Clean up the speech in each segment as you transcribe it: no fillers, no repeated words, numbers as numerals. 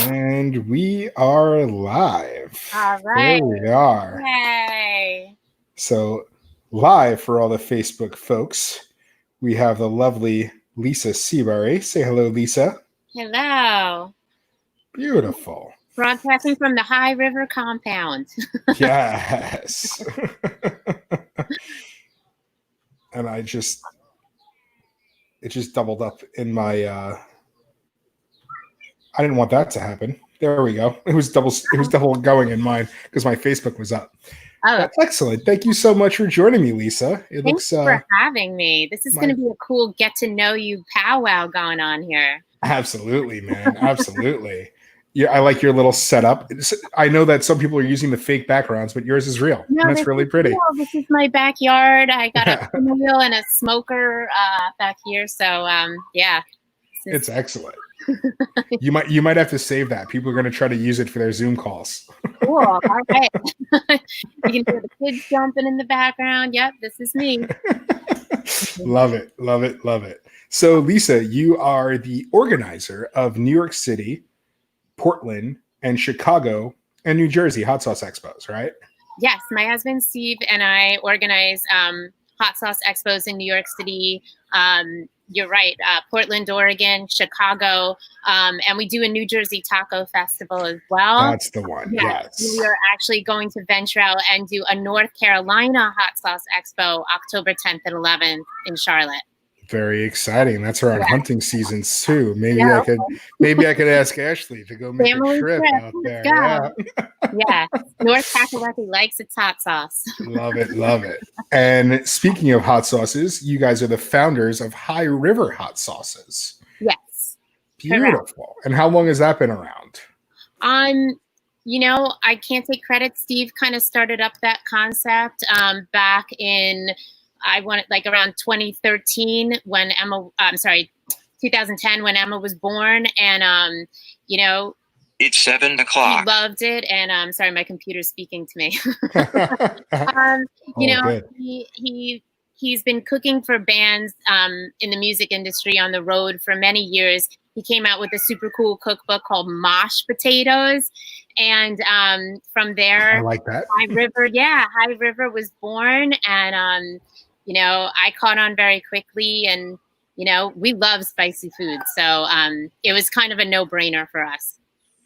And we are live. All There right. we are. Yay. So, live for all the Facebook folks, we have the lovely Lisa Seabury. Say hello, Lisa. Hello. Beautiful. Broadcasting from the High River compound. Yes. And it just doubled up in my I didn't want that to happen. There we go. It was double going in mine because my Facebook was up. Oh, Excellent. Thank you so much for joining me, Lisa. thanks for having me. This is going to be a cool get to know you powwow going on here. Absolutely, man. Absolutely. Yeah, I like your little setup. I know that some people are using the fake backgrounds, but yours is real. No, and that's really pretty. Real. This is my backyard. I got a wheel and a smoker back here. So, yeah. It's excellent. You might have to save that. People are going to try to use it for their Zoom calls. Cool. All right. You can hear the kids jumping in the background. Yep, this is me. Love it. Love it. Love it. So, Lisa, you are the organizer of New York City, Portland, and Chicago and New Jersey Hot Sauce Expos, right? Yes. My husband, Steve, and I organize Hot Sauce Expos in New York City. You're right. Portland, Oregon, Chicago, and we do a New Jersey Taco Festival as well. That's the one. Yes. We are actually going to venture out and do a North Carolina Hot Sauce Expo October 10th and 11th in Charlotte. Very exciting. That's around hunting season too. Maybe I could ask Ashley to go make a trip out there. Yeah. North Kakalaki likes its hot sauce. Love it. Love it. And speaking of hot sauces, you guys are the founders of High River Hot Sauces. Yes. Beautiful. Correct. And how long has that been around? I can't take credit. Steve kind of started up that concept back in around 2013 when 2010 when Emma was born. And, it's 7 o'clock. He loved it. And sorry, my computer's speaking to me. He's been cooking for bands in the music industry on the road for many years. He came out with a super cool cookbook called Mosh Potatoes. And from there, I like that. High River was born. And, I caught on very quickly. And, we love spicy food. So it was kind of a no-brainer for us.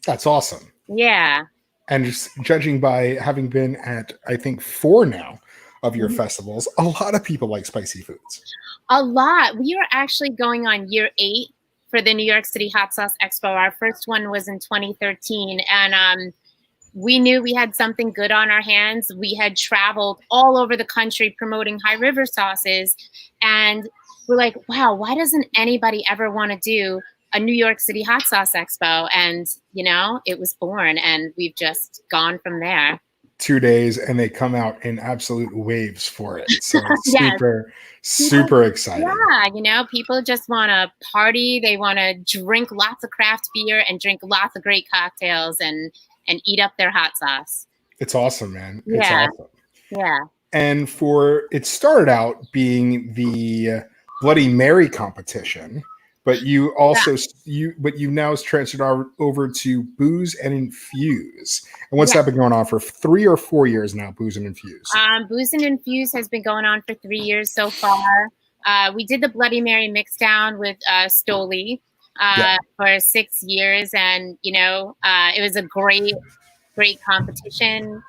That's awesome. Yeah. And just judging by having been at, I think, 4 now of your festivals, a lot of people like spicy foods. A lot. We are actually going on year 8 for the New York City Hot Sauce Expo. Our first one was in 2013. And we knew we had something good on our hands. We had traveled all over the country promoting High River sauces. And we're like, wow, why doesn't anybody ever want to do a New York City Hot Sauce Expo? And, it was born, and we've just gone from there. 2 days, and they come out in absolute waves for it. So it's super exciting. Yeah, people just want to party. They want to drink lots of craft beer and drink lots of great cocktails and eat up their hot sauce. It's awesome, man. Yeah. It's awesome. Yeah. And it started out being the Bloody Mary competition, but you also you've now transferred over to Booze and Infuse. And what's that been going on for 3 or 4 years now? Booze and Infuse. Booze and Infuse has been going on for 3 years so far. We did the Bloody Mary mixdown with Stoli for 6 years, and it was a great competition.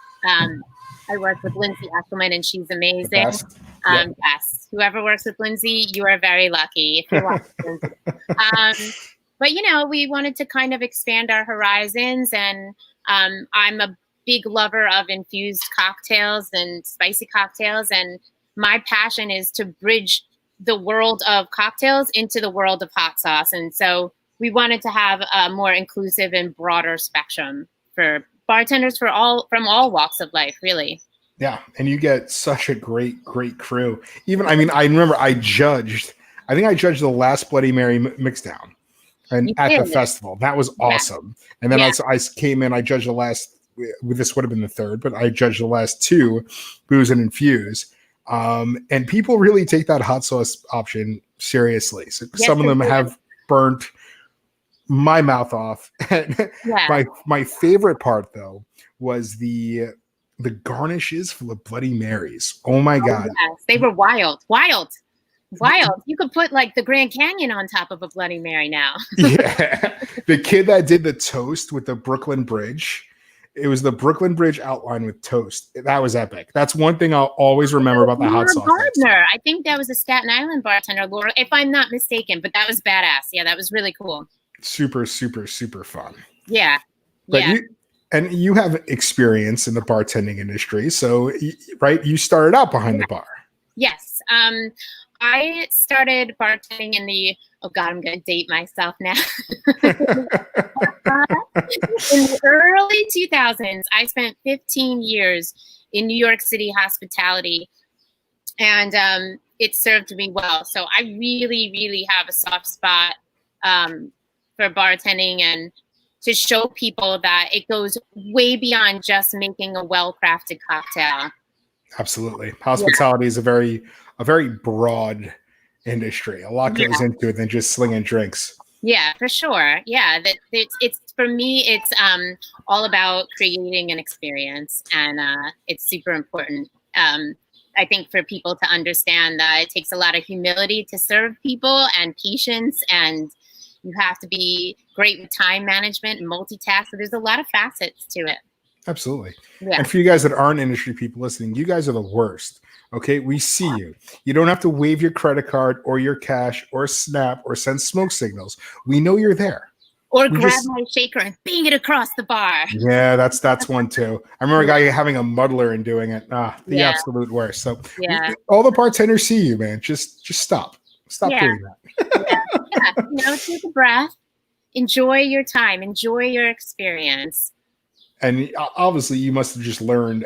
I worked with Lindsay Esselman, and she's amazing. Yes. Whoever works with Lindsay, you are very lucky if you want Lindsay. But, we wanted to kind of expand our horizons, and I'm a big lover of infused cocktails and spicy cocktails. And my passion is to bridge the world of cocktails into the world of hot sauce. And so we wanted to have a more inclusive and broader spectrum for bartenders from all walks of life, really. Yeah. And you get such a great crew. I remember I judged the last Bloody Mary mixdown at the festival. That was awesome. And then I came in, I judged the last, this would have been the third, but I judged the last 2, Booze and Infuse. And people really take that hot sauce option seriously. So some of them have burnt my mouth off. Yeah. My favorite part though was the garnishes for the Bloody Marys. Oh my God. Yes, they were wild. You could put like the Grand Canyon on top of a Bloody Mary now. Yeah. The kid that did the toast with the Brooklyn Bridge. It was the Brooklyn Bridge outline with toast. That was epic. That's one thing I'll always remember about the hot sauce. Gardner. I think that was a Staten Island bartender, Laura, if I'm not mistaken, but that was badass. Yeah, that was really cool. Super, super, super fun. Yeah. But you have experience in the bartending industry. So, right, you started out behind the bar. Yes. I started bartending in the, oh God, I'm going to date myself now. In the early 2000s, I spent 15 years in New York City hospitality, and it served me well. So I really, really have a soft spot for bartending, and to show people that it goes way beyond just making a well-crafted cocktail. Absolutely. Hospitality is a very broad industry. A lot goes into it than just slinging drinks. Yeah, for sure. Yeah, that it's for me. It's all about creating an experience, and it's super important. I think for people to understand that it takes a lot of humility to serve people and patience, and you have to be great with time management and multitask. So there's a lot of facets to it. Absolutely. Yeah. And for you guys that aren't industry people listening, you guys are the worst. Okay. We see you. You don't have to wave your credit card or your cash or snap or send smoke signals. We know you're there. Or grab my shaker and bang it across the bar. Yeah, that's one too. I remember a guy having a muddler and doing it. The absolute worst. So all the bartenders see you, man. Just stop. Stop doing that. Take a breath. Enjoy your time. Enjoy your experience. And obviously, you must have just learned.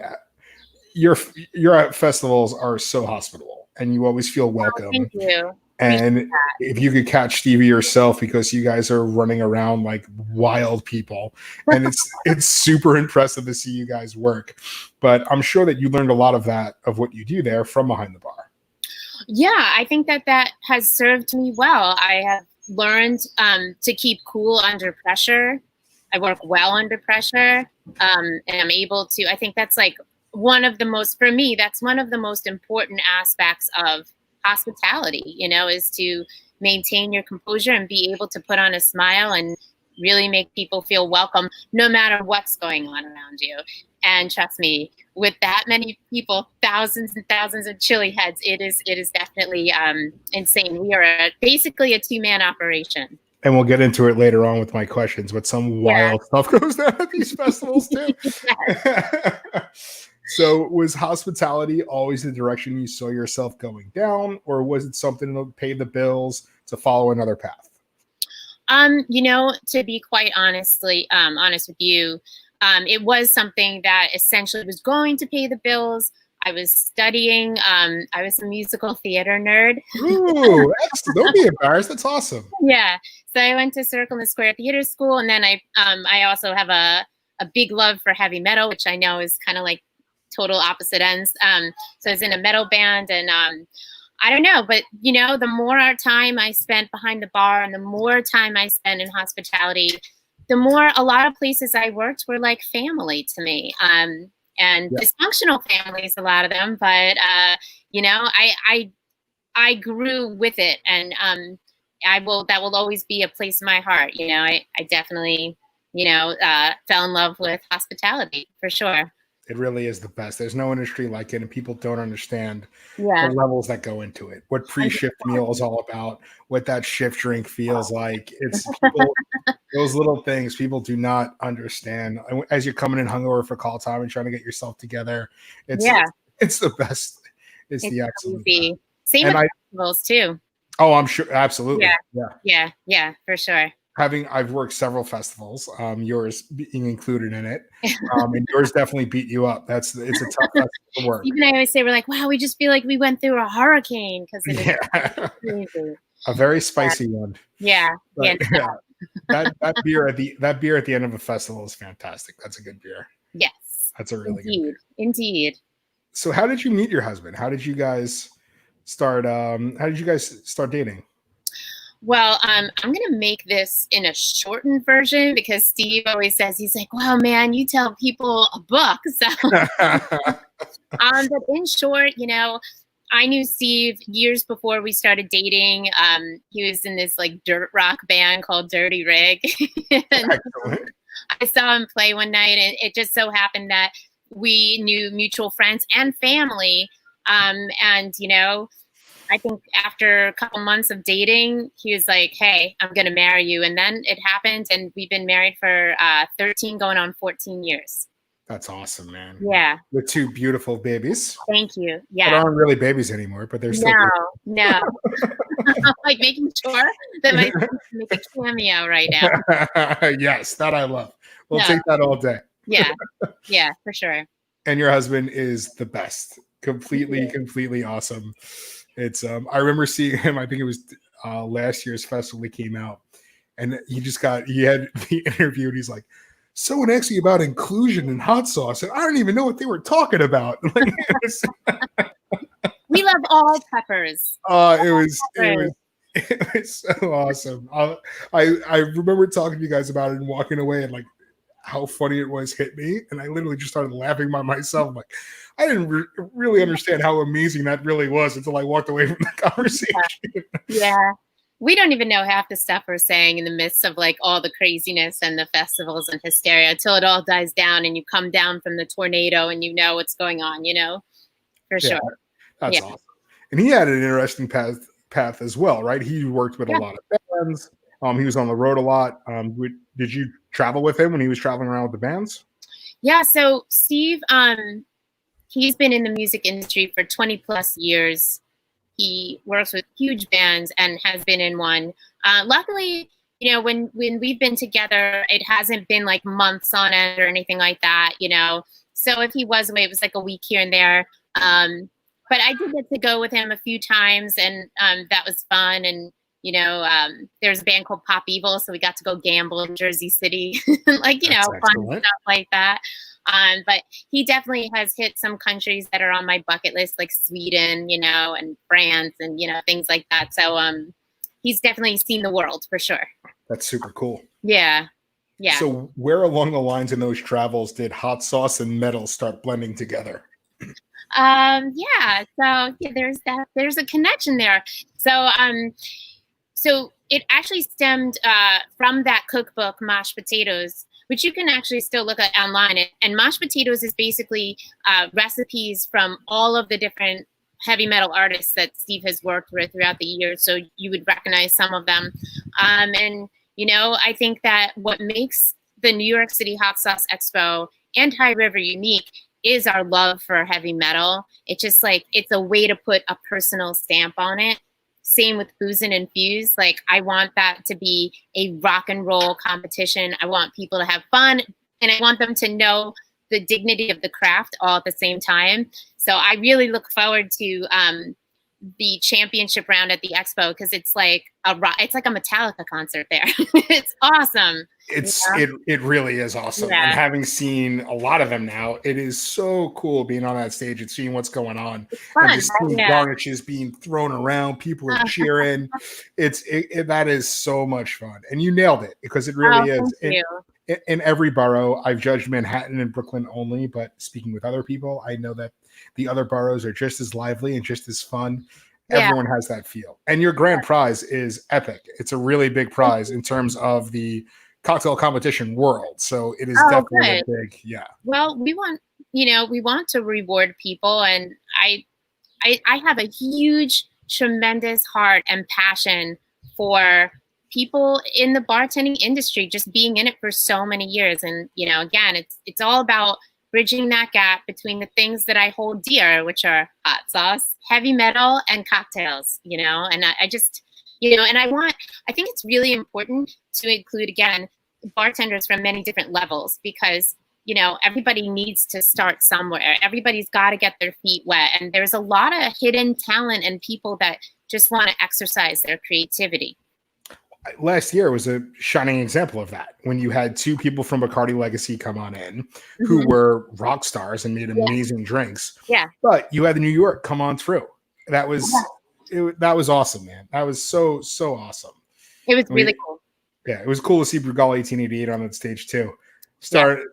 Your festivals are so hospitable, and you always feel welcome. Thank you. And if you could catch Stevie yourself, because you guys are running around like wild people, and it's super impressive to see you guys work. But I'm sure that you learned a lot of what you do there from behind the bar. Yeah, I think that has served me well. I have learned to keep cool under pressure. I work well under pressure, and I'm able to. I think that's like for me, that's one of the most important aspects of hospitality, is to maintain your composure and be able to put on a smile and really make people feel welcome no matter what's going on around you. And trust me, with that many people, thousands and thousands of chili heads, it is definitely insane. We are basically a two-man operation. And we'll get into it later on with my questions, but some wild stuff goes down at these festivals too. So was hospitality always the direction you saw yourself going down, or was it something to pay the bills to follow another path? To be quite honest with you, it was something that essentially was going to pay the bills. I was studying. I was a musical theater nerd. Ooh, don't be embarrassed. That's awesome. Yeah. So I went to Circle and Square Theater School, and then I also have a big love for heavy metal, which I know is kind of like total opposite ends. So I was in a metal band, and I don't know, but the more time I spent behind the bar and the more time I spent in hospitality, the more a lot of places I worked were like family to me. And dysfunctional families, a lot of them, but I grew with it, and that will always be a place in my heart. I definitely fell in love with hospitality for sure. It really is the best. There's no industry like it, and people don't understand the levels that go into it. What pre-shift meal is all about, what that shift drink feels like. It's those little things people do not understand. As you're coming in hungover for call time and trying to get yourself together, it's the best. It's the absolute best. Same with festivals too. Oh, I'm sure. Absolutely. Yeah, for sure. I've worked several festivals, yours being included in it, and yours definitely beat you up. It's a tough festival to work. Even I always say, we're like, wow, we just feel like we went through a hurricane because it's crazy. A very spicy one. Yeah. That beer at the end of a festival is fantastic. That's a good beer. Yes, that's a really good beer. Indeed. So, how did you meet your husband? How did you guys start? How did you guys start dating? Well, I'm going to make this in a shortened version because Steve always says, he's like, well, man, you tell people a book. So, but in short, I knew Steve years before we started dating. He was in this like dirt rock band called Dirty Rig. I saw him play one night, and it just so happened that we knew mutual friends and family. And, I think after a couple months of dating, he was like, hey, I'm going to marry you. And then it happened, and we've been married for 13 going on 14 years. That's awesome, man. Yeah. With 2 beautiful babies. Thank you. Yeah. They aren't really babies anymore, but they're still No. I'm like making sure that my son can make a cameo right now. Yes, that I love. We'll take that all day. Yeah, for sure. And your husband is the best. Completely awesome. It's I remember seeing him, I think it was last year's festival he came out, and he had the interview, and he's like, someone asked me about inclusion in hot sauce, and I don't even know what they were talking about. We love all peppers. It was so awesome. I remember talking to you guys about it and walking away, and like how funny it was hit me, and I literally just started laughing by myself. I'm like, I didn't really understand how amazing that really was until I walked away from the conversation. Yeah. We don't even know half the stuff we're saying in the midst of like all the craziness and the festivals and hysteria until it all dies down and you come down from the tornado and you know what's going on, for sure. That's awesome. And he had an interesting path as well, right? He worked with a lot of bands. He was on the road a lot. Did you travel with him when he was traveling around with the bands? Yeah. So Steve, he's been in the music industry for 20 plus years. He works with huge bands and has been in one. Luckily, when we've been together, it hasn't been like months on end or anything like that, So if he was away, it was like a week here and there. But I did get to go with him a few times, and that was fun. And, there's a band called Pop Evil, so we got to go gamble in Jersey City, fun stuff like that. But he definitely has hit some countries that are on my bucket list, like Sweden, and France and, things like that. So he's definitely seen the world for sure. That's super cool. Yeah. So where along the lines in those travels did hot sauce and metal start blending together? There's a connection there. So it actually stemmed from that cookbook, Mashed Potatoes, which you can actually still look at online. And Mashed Potatoes is basically recipes from all of the different heavy metal artists that Steve has worked with throughout the years. So you would recognize some of them. I think that what makes the New York City Hot Sauce Expo and High River unique is our love for heavy metal. It's just like, it's a way to put a personal stamp on it. Same with Booze and Infuse. Like, I want that to be a rock and roll competition. I want people to have fun, and I want them to know the dignity of the craft all at the same time. So I really look forward to the championship round at the expo, because it's like a Metallica concert there. It's awesome. It really is awesome. Yeah. And having seen a lot of them now, it is so cool being on that stage and seeing what's going on. Fun, and just seeing garnishes being thrown around, people are cheering. That is so much fun. And you nailed it, because it really is. In every borough, I've judged Manhattan and Brooklyn only, but speaking with other people, I know that the other boroughs are just as lively and just as fun. Everyone has that feel. And your grand prize is epic. It's a really big prize in terms of the cocktail competition world. So it is definitely a big, Well, we want to reward people. And I have a huge, tremendous heart and passion for people in the bartending industry, just being in it for so many years. And, again, it's all about bridging that gap between the things that I hold dear, which are hot sauce, heavy metal, and cocktails, and I just, and I think it's really important to include, again, bartenders from many different levels, because, everybody needs to start somewhere. Everybody's got to get their feet wet. And there's a lot of hidden talent and people that just want to exercise their creativity. Last year was a shining example of that, when you had 2 people from Bacardi Legacy come on in who were rock stars and made amazing drinks. Yeah. But you had the New York come on through. That was that was awesome, man. That was so awesome. It was really cool. Yeah, it was cool to see Brugal 1888 on that stage too. Starting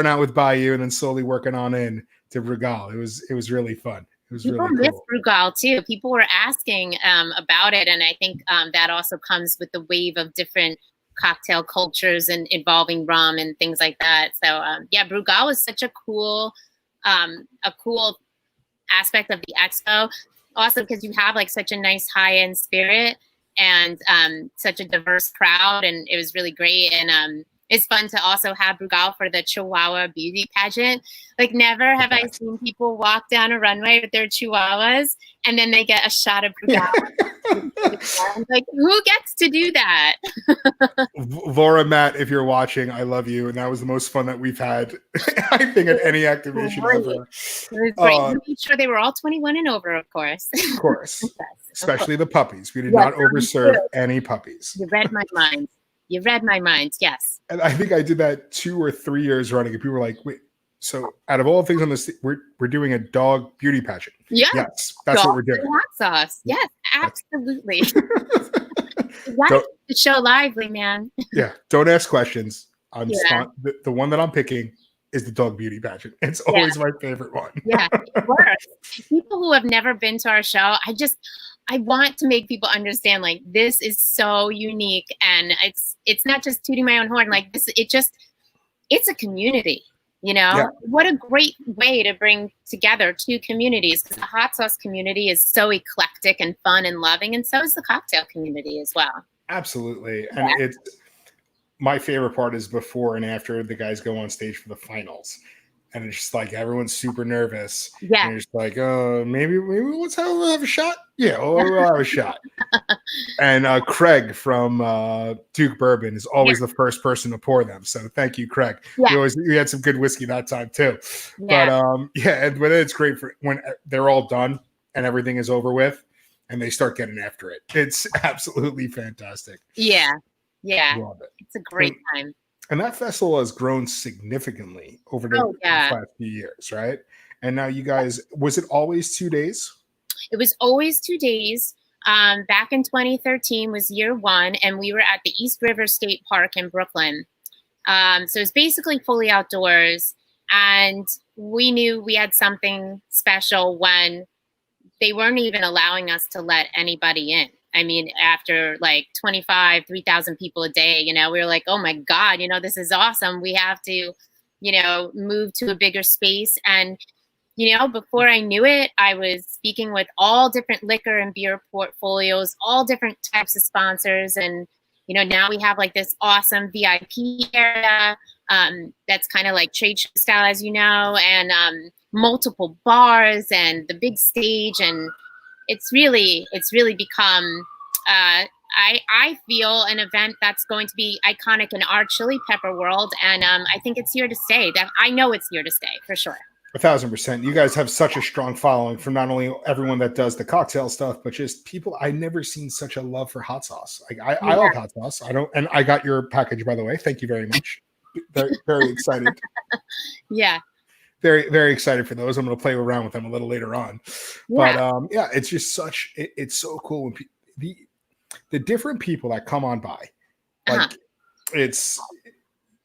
out with Bayou and then slowly working on in to Brugal. It was really fun. It was People really miss cool. Brugal too. People were asking about it, and I think that also comes with the wave of different cocktail cultures and involving rum and things like that. So yeah, Brugal was such a cool aspect of the expo. Also because you have like such a nice high-end spirit and such a diverse crowd, and it was really great. And it's fun to also have Brugal for the Chihuahua beauty pageant. Like never have I seen people walk down a runway with their Chihuahuas and then they get a shot of Brugal. Like who gets to do that? Laura, Matt, if you're watching, I love you, and that was the most fun that we've had, I think, at any activation ever. It was great. We made sure they were all 21 and over, of course. Of course. Especially the puppies. We did not overserve any puppies. You read my mind. You read my mind, yes. And I think I did that 2 or 3 years running, and people were like, wait, so out of all things on this, we're doing a dog beauty pageant. Yeah. Yes, that's what we're doing. Hot sauce. Yes, absolutely. The show lively, man. Yeah, don't ask questions. The one that I'm picking is the dog beauty pageant. It's always my favorite one. Yeah, it works. People who have never been to our show, I want to make people understand like this is so unique, and it's not just tooting my own horn. Like this, it's a community. You know, what a great way to bring together two communities, because the hot sauce community is so eclectic and fun and loving, and so is the cocktail community as well. Absolutely. And it's my favorite part is before and after the guys go on stage for the finals. And it's just like everyone's super nervous. Yeah. And you're just like, maybe let's have a shot. Yeah, we'll have a shot. And Craig from Duke Bourbon is always the first person to pour them. So thank you, Craig. Yeah. You had some good whiskey that time too. Yeah. But it's great for when they're all done and everything is over with and they start getting after it. It's absolutely fantastic. Yeah. Yeah. Love it. It's a great time. And that festival has grown significantly over the past few years, right? And now you guys, was it always 2 days? It was always 2 days. Back in 2013 was year one, and we were at the East River State Park in Brooklyn. So it's basically fully outdoors. And we knew we had something special when they weren't even allowing us to let anybody in. I mean, after like 3,000 people a day, you know, we were like, oh my God, you know, this is awesome. We have to, you know, move to a bigger space. And, you know, before I knew it, I was speaking with all different liquor and beer portfolios, all different types of sponsors. And, you know, now we have like this awesome VIP area that's kind of like trade show style, as you know, and multiple bars and the big stage. And it's really become, I feel, an event that's going to be iconic in our chili pepper world. And I think it's here to stay. That I know it's here to stay for sure. 1,000%. You guys have such a strong following from not only everyone that does the cocktail stuff, but just people. I've never seen such a love for hot sauce. Like I love hot sauce. And I got your package, by the way. Thank you very much. Very, very excited. Yeah. Very, very excited for those. I'm going to play around with them a little later on. Yeah. But it's just it's so cool when the different people that come on by, like it's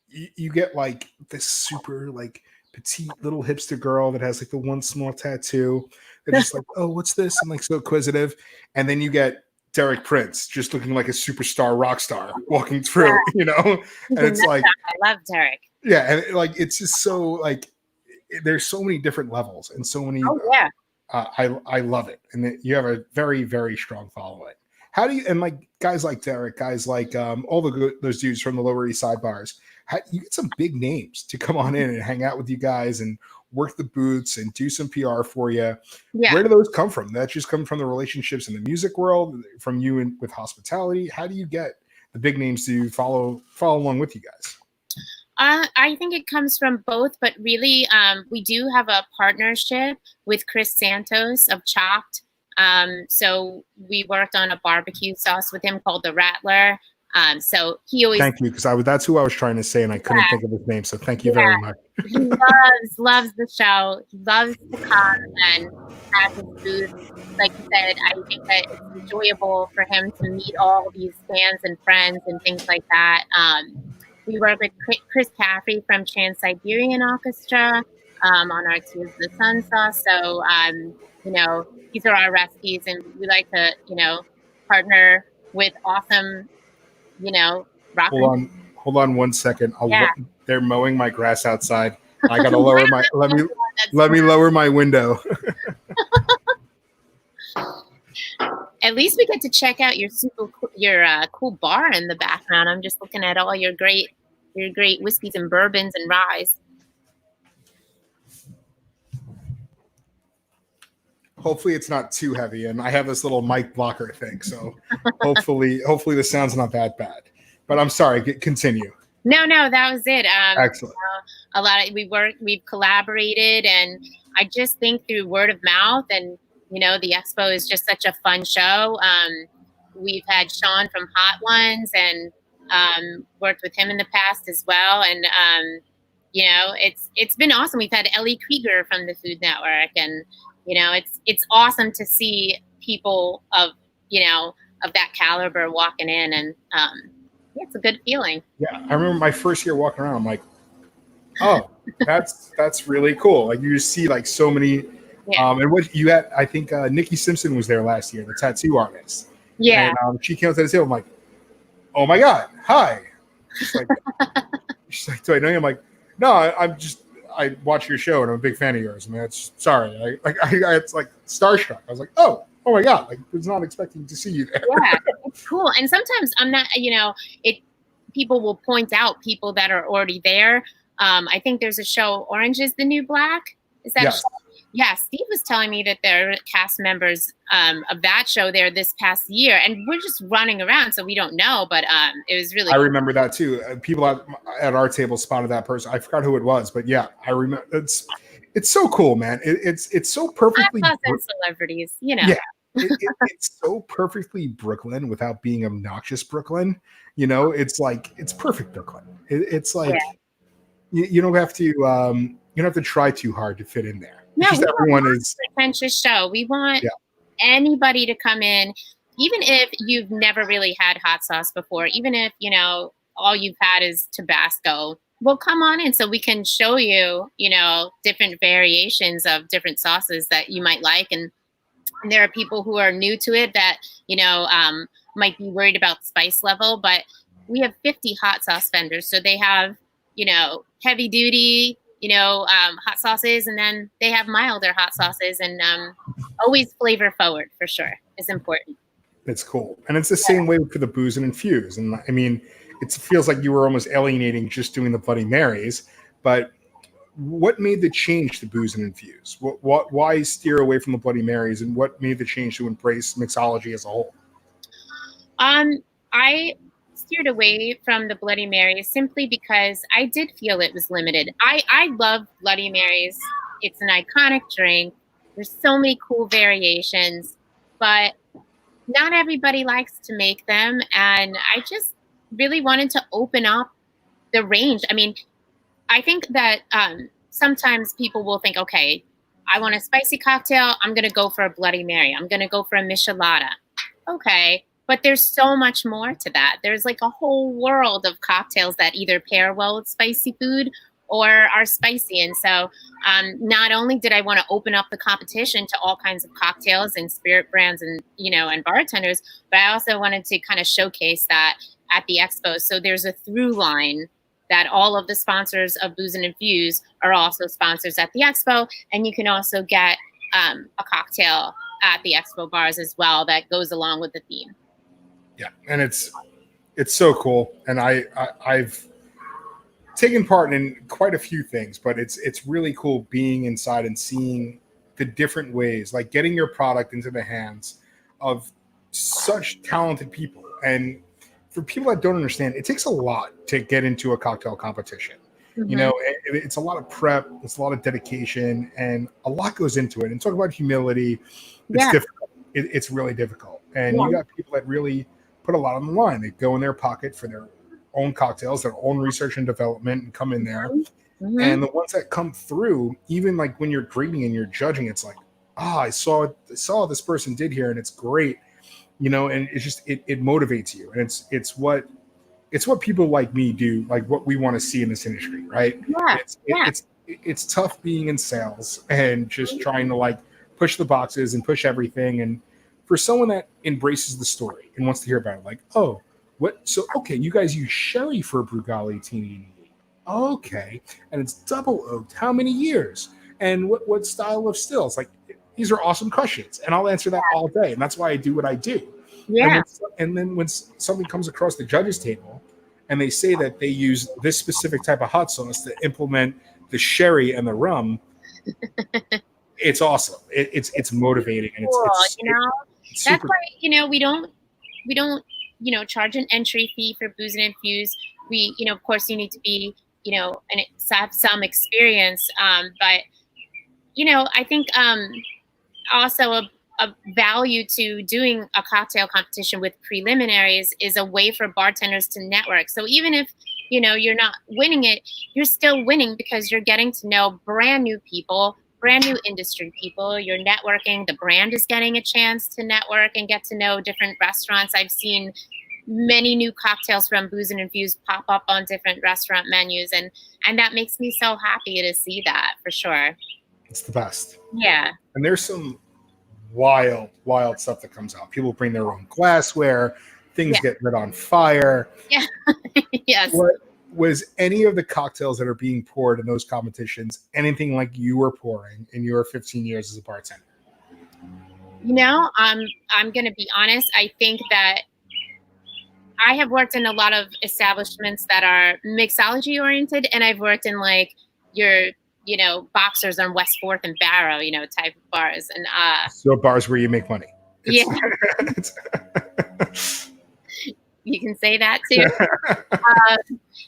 you get like this super like petite little hipster girl that has like the one small tattoo. They're just like, oh, what's this? And like so inquisitive. And then you get Derek Prince just looking like a superstar rock star walking through, you know? And it's like, I love Derek. Yeah. And like, it's just so like, there's so mmany different levels and so many. I love it. And you have a very, very strong following. How do you, and like guys like Derek, guys like all those dudes from the Lower East Side bars, you get some big names to come on in and hang out with you guys and work the booths and do some PR for you. Yeah. Where do those come from? That just come from the relationships in the music world, from you with hospitality. How do you get the big names to follow along with you guys? I think it comes from both, but really we do have a partnership with Chris Santos of Chopped. So we worked on a barbecue sauce with him called the Rattler. So he always thank you, because that's who I was trying to say, and I couldn't think of his name. So thank you very much. He loves the show. He loves to come and have his booth. Like you said, I think that it's enjoyable for him to meet all these fans and friends and things like that. We work with Chris Caffrey from Trans-Siberian Orchestra on our Tears of the Sun sauce. So, you know, these are our recipes, and we like to, you know, partner with awesome, you know, rock. Hold on 1 second. They're mowing my grass outside. I gotta lower my let me lower my window. At least we get to check out your cool bar in the background. I'm just looking at all your great whiskeys and bourbons and ryes. Hopefully it's not too heavy, and I have this little mic blocker thing, so hopefully the sound's not that bad. But I'm sorry, continue. No, that was it. Excellent. You know, we've collaborated, and I just think through word of mouth, and you know, the expo is just such a fun show. We've had Sean from Hot Ones, and worked with him in the past as well, and you know, it's been awesome. We've had Ellie Krieger from the Food Network, and you know, it's awesome to see people of, you know, of that caliber walking in, and yeah, it's a good feeling. Yeah, I remember my first year walking around. I'm like, oh, that's really cool. Like you just see like so many. Yeah. And what you had, I think Nikki Simpson was there last year, the tattoo artist. Yeah. And she came up to the table. I'm like, oh my god, hi. She's like, do I know you? I'm like, no, I watch your show and I'm a big fan of yours. I mean, sorry. It's like starstruck. I was like, oh my god, like I was not expecting to see you there. Yeah, it's cool. And sometimes I'm not, you know, people will point out people that are already there. I think there's a show, Orange is the New Black. Is that? Yes. Yeah, Steve was telling me that there are cast members of that show there this past year, and we're just running around, so we don't know. But it was really. I remember that too. People at our table spotted that person. I forgot who it was, but yeah, I remember. It's so cool, man. It's so perfectly. Celebrities, you know. Yeah, it's so perfectly Brooklyn without being obnoxious Brooklyn. You know, it's like it's perfect Brooklyn. It's like you don't have to you don't have to try too hard to fit in there. No, everyone is a pretentious show. We want anybody to come in, even if you've never really had hot sauce before, even if, you know, all you've had is Tabasco. Well, come on in so we can show you, you know, different variations of different sauces that you might like. And there are people who are new to it that, you know, might be worried about spice level, but we have 50 hot sauce vendors. So they have, you know, heavy duty, you know, hot sauces, and then they have milder hot sauces, and always flavor forward for sure is important. It's cool. And it's the same way for the booze and infuse. And I mean, it feels like you were almost alienating just doing the Bloody Marys, but what made the change to booze and infuse? Why steer away from the Bloody Marys, and what made the change to embrace mixology as a whole? I steered away from the Bloody Marys simply because I did feel it was limited. I love Bloody Marys. It's an iconic drink. There's so many cool variations, but not everybody likes to make them. And I just really wanted to open up the range. I mean, I think that sometimes people will think, okay, I want a spicy cocktail. I'm going to go for a Bloody Mary. I'm going to go for a Michelada. Okay. But there's so much more to that. There's like a whole world of cocktails that either pair well with spicy food or are spicy. And so not only did I want to open up the competition to all kinds of cocktails and spirit brands and, you know, and bartenders, but I also wanted to kind of showcase that at the expo. So there's a through line that all of the sponsors of Booze and Infuse are also sponsors at the expo. And you can also get a cocktail at the expo bars as well that goes along with the theme. Yeah, and it's so cool, and I've taken part in quite a few things, but it's really cool being inside and seeing the different ways, like getting your product into the hands of such talented people. And for people that don't understand, it takes a lot to get into a cocktail competition. Mm-hmm. You know, it's a lot of prep, it's a lot of dedication, and a lot goes into it. And talk about humility, it's difficult. It's really difficult, and you got people that really put a lot on the line. They go in their pocket for their own cocktails, their own research and development, and come in there. Mm-hmm. And the ones that come through, even like when you're grading and you're judging, it's like, I saw this person did here, and it's great, and it's just it motivates you, and it's what people like me do, like what we want to see in this industry, right? It's tough being in sales and just trying to like push the boxes and push everything, and for someone that embraces the story and wants to hear about it, like, oh, what? So okay, you guys use sherry for Brugali Tini. Okay, and it's double oaked. How many years? And what style of stills? Like, these are awesome questions, and I'll answer that all day, and that's why I do what I do. Yeah. And then when something comes across the judges' table, and they say that they use this specific type of hot sauce to implement the sherry and the rum, it's awesome. It's motivating, and cool. It's that's why we don't charge an entry fee for Booze and Infuse. We of course you need to be and have some experience, but I think also a value to doing a cocktail competition with preliminaries is a way for bartenders to network. So even if you're not winning it, you're still winning because you're getting to know brand new people, brand new industry people. You're networking. The brand is getting a chance to network and get to know different restaurants. I've seen many new cocktails from Booze and Infuse pop up on different restaurant menus, and that makes me so happy to see that, for sure. It's the best. Yeah. And there's some wild stuff that comes out. People bring their own glassware. Things get lit on fire. Yeah. Yes. What was any of the cocktails that are being poured in those competitions anything like you were pouring in your 15 years as a bartender? I'm going to be honest. I think that I have worked in a lot of establishments that are mixology oriented, and I've worked in like your Boxers on West 4th and Barrow, type of bars. And so bars where you make money. Yeah. You can say that too.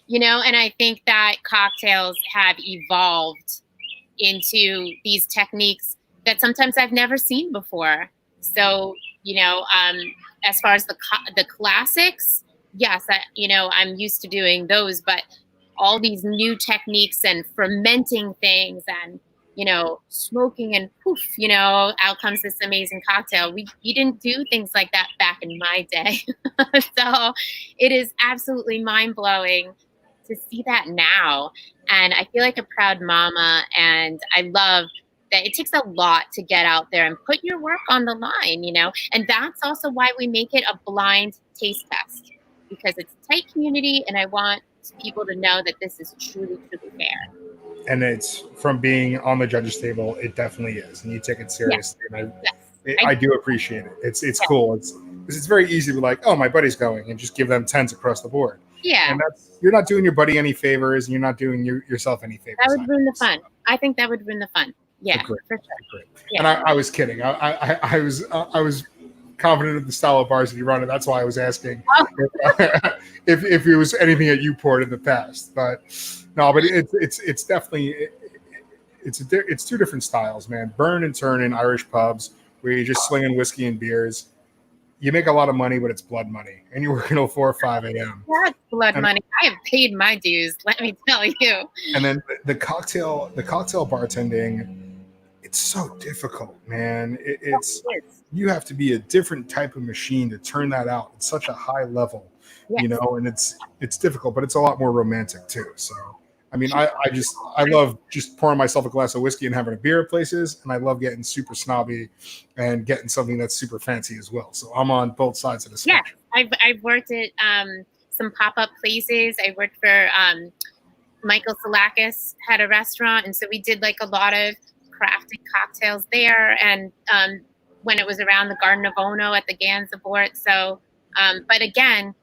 And I think that cocktails have evolved into these techniques that sometimes I've never seen before. So, as far as the classics, yes, I'm used to doing those, but all these new techniques and fermenting things and, smoking and poof, out comes this amazing cocktail. We didn't do things like that back in my day. So it is absolutely mind blowing to see that now. And I feel like a proud mama, and I love that it takes a lot to get out there and put your work on the line, and that's also why we make it a blind taste test, because it's a tight community, and I want people to know that this is truly, truly fair. And it's from being on the judges table, it definitely is, and you take it seriously. Yes. And I do appreciate it. It's cool. It's very easy to be like, oh, my buddy's going, and just give them 10s across the board. Yeah. And you're not doing your buddy any favors, and you're not doing yourself any favors. That would ruin the fun. I think that would ruin the fun. Yeah, for sure. Yeah. And I was kidding. I was confident of the style of bars that you run, and that's why I was asking if it was anything that you poured in the past. But no, but it's definitely it's two different styles, man. Burn and turn in Irish pubs where you're just slinging whiskey and beers. You make a lot of money, but it's blood money, and you're working till 4 or 5 a.m. That's blood money. I have paid my dues. Let me tell you. And then the cocktail bartending. It's so difficult, man. You have to be a different type of machine to turn that out at such a high level, and it's difficult, but it's a lot more romantic too. So, I mean, I love just pouring myself a glass of whiskey and having a beer at places, and I love getting super snobby and getting something that's super fancy as well. So I'm on both sides of the spectrum. Yeah, I've worked at some pop-up places. I worked for Michael Salakis had a restaurant, and so we did like a lot of crafted cocktails there, and when it was around the Garden of Ono at the Gansevoort. So, but again,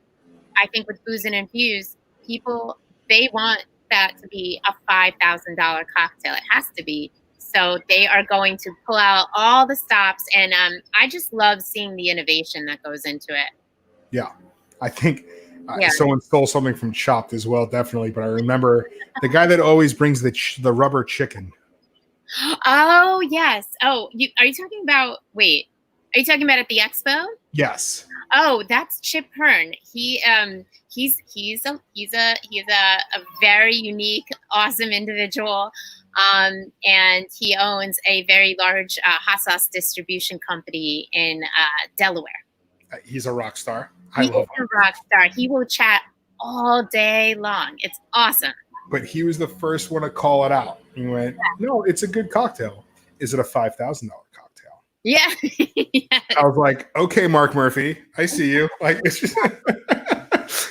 I think with Booze and Infuse, people, they want that to be a $5,000 cocktail. It has to be. So they are going to pull out all the stops, and I just love seeing the innovation that goes into it. Yeah, I think someone stole something from Chopped as well, definitely. But I remember the guy that always brings the rubber chicken. Oh, yes. Oh, are you talking about at the expo? Yes. Oh, that's Chip Hearn. He's a very unique, awesome individual, and he owns a very large hot sauce distribution company in Delaware. He's a rock star. He's a rock star. He will chat all day long. It's awesome. But he was the first one to call it out. He went, "No, it's a good cocktail. Is it a $5,000 cocktail?" Yeah. Yes. I was like, "Okay, Mark Murphy, I see you." Like, it's just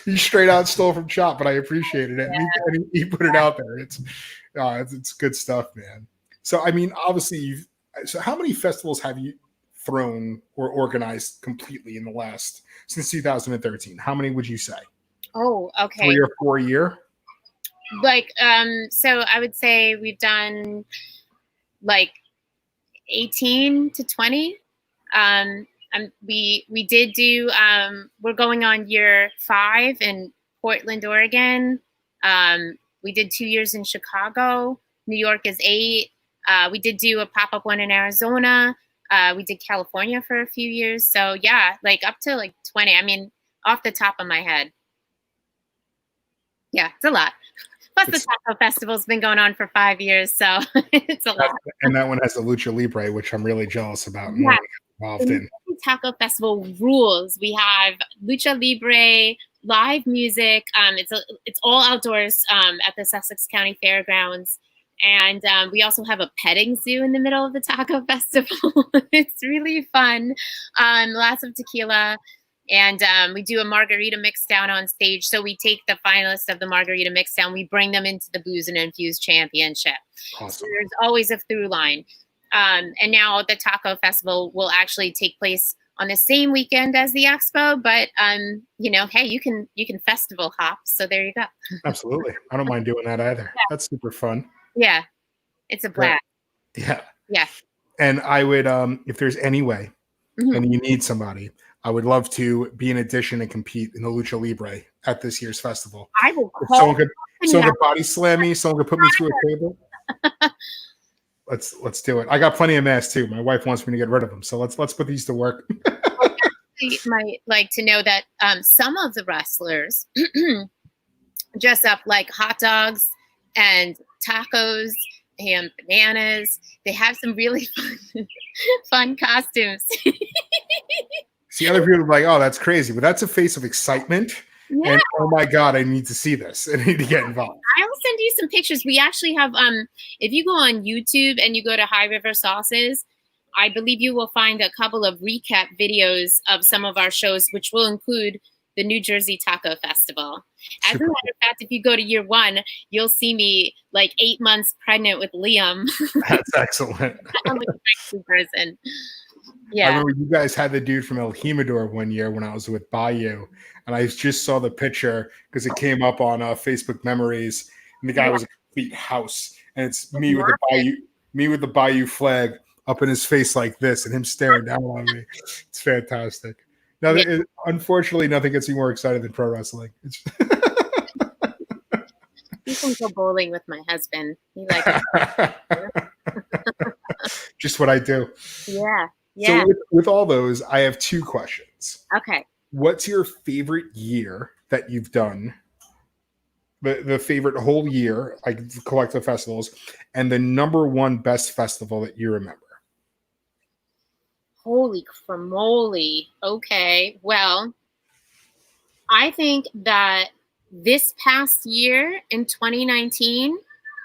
he straight out stole from Chop, but I appreciated it. Yeah. And he put it out there. It's good stuff, man. So, I mean, obviously, so how many festivals have you thrown or organized completely in the last since 2013? How many would you say? Oh, okay. 3 or 4 a year? Like, so I would say we've done like 18 to 20. We did do, we're going on year 5 in Portland, Oregon. We did 2 years in Chicago. New York is 8. We did do a pop-up one in Arizona. We did California for a few years. So yeah, like up to like 20. I mean, off the top of my head. Yeah, it's a lot. Plus the Taco Festival's been going on for 5 years, so it's a lot. And that one has the Lucha Libre, which I'm really jealous about. Yeah. The Taco Festival rules. We have Lucha Libre, live music. It's all outdoors at the Sussex County Fairgrounds. And we also have a petting zoo in the middle of the Taco Festival. It's really fun. Lots of tequila. And we do a margarita mix down on stage. So we take the finalists of the margarita mix down, we bring them into the Booze and Infuse Championship. Awesome. So there's always a through line. And now the Taco Festival will actually take place on the same weekend as the expo, but you know, hey, you can festival hop. So there you go. Absolutely. I don't mind doing that either. Yeah. That's super fun. Yeah. It's a blast. Yeah. Yeah. And I would, if there's any way and you need somebody, I would love to be an addition and compete in the Lucha Libre at this year's festival. I will someone could body slam me, someone could put me through a table. Let's do it. I got plenty of masks too. My wife wants me to get rid of them, so let's put these to work. You might like to know that some of the wrestlers dress up like hot dogs and tacos and bananas. They have some really fun costumes. See, other people are like, "Oh, that's crazy," but that's a face of excitement. Yeah. And oh my God, I need to see this. I need to get involved. I will send you some pictures. We actually have, if you go on YouTube and you go to High River Sauces, I believe you will find a couple of recap videos of some of our shows, which will include the New Jersey Taco Festival. As a matter of fact, if you go to year 1, you'll see me like 8 months pregnant with Liam. That's excellent. I'm a crazy person. Yeah. I remember you guys had the dude from El Jimador one year when I was with Bayou, and I just saw the picture because it came up on Facebook Memories, and the guy was a complete house, and it's me with the Bayou flag up in his face like this, and him staring down on me. It's fantastic. Now, unfortunately, nothing gets me more excited than pro wrestling. You can go bowling with my husband. He likes just what I do. Yeah. Yeah. So with all those, I have 2 questions. Okay. What's your favorite year that you've done? The favorite whole year, like collective festivals, and the number 1 best festival that you remember. Holy cramoly. Okay. Well, I think that this past year in 2019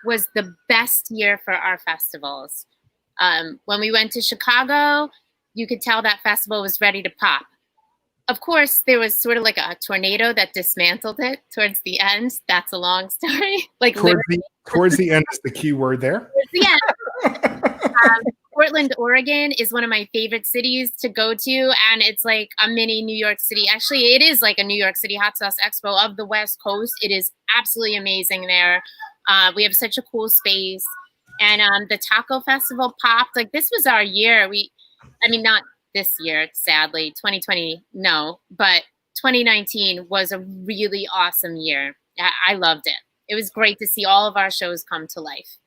was the best year for our festivals. When we went to Chicago, you could tell that festival was ready to pop. Of course, there was sort of like a tornado that dismantled it towards the end. That's a long story. Like towards the end is the key word there. Yeah. Portland, Oregon is one of my favorite cities to go to, and it's like a mini New York City. Actually, it is like a New York City Hot Sauce Expo of the West Coast. It is absolutely amazing there. We have such a cool space. And the Taco Festival popped. Like, this was our year. Not this year, sadly, 2020, no. But 2019 was a really awesome year. I loved it. It was great to see all of our shows come to life.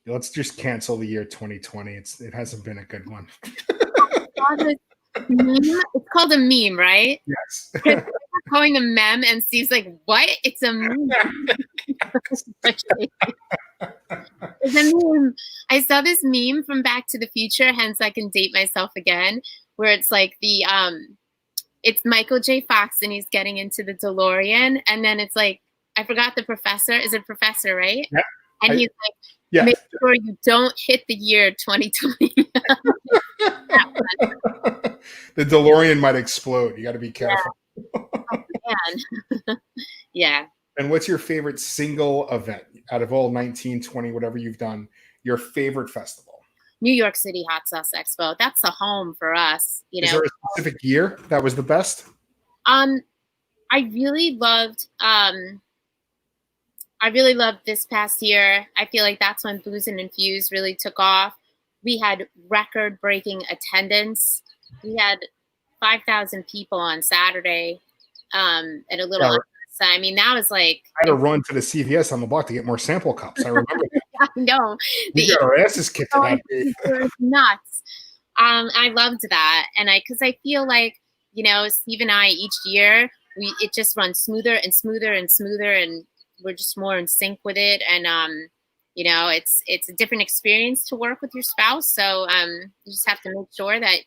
Let's just cancel the year 2020. It hasn't been a good one. Meme? It's called a meme, right? Yes. Calling a meme, and Steve's like, "What? It's a meme." It's a meme. I saw this meme from Back to the Future, hence I can date myself again, where it's like it's Michael J. Fox and he's getting into the DeLorean, and then it's like, I forgot the professor. Is it professor, right? Yeah. And he's like, make sure you don't hit the year 2020. The DeLorean might explode. You got to be careful. Yeah. Oh, man. Yeah. And what's your favorite single event out of all 19, 20, whatever you've done? Your favorite festival? New York City Hot Sauce Expo. That's the home for us. Is there a specific year that was the best? I really loved this past year. I feel like that's when Booze and Infuse really took off. We had record-breaking attendance. We had 5,000 people on Saturday at a little. So, I mean, that was like. I had to run to the CVS on the block to get more sample cups. I remember that. I know. We got our asses kicked. It was nuts. I loved that, and because I feel like, Steve and I each year it just runs smoother and smoother and smoother, and we're just more in sync with it, and it's a different experience to work with your spouse. So you just have to make sure that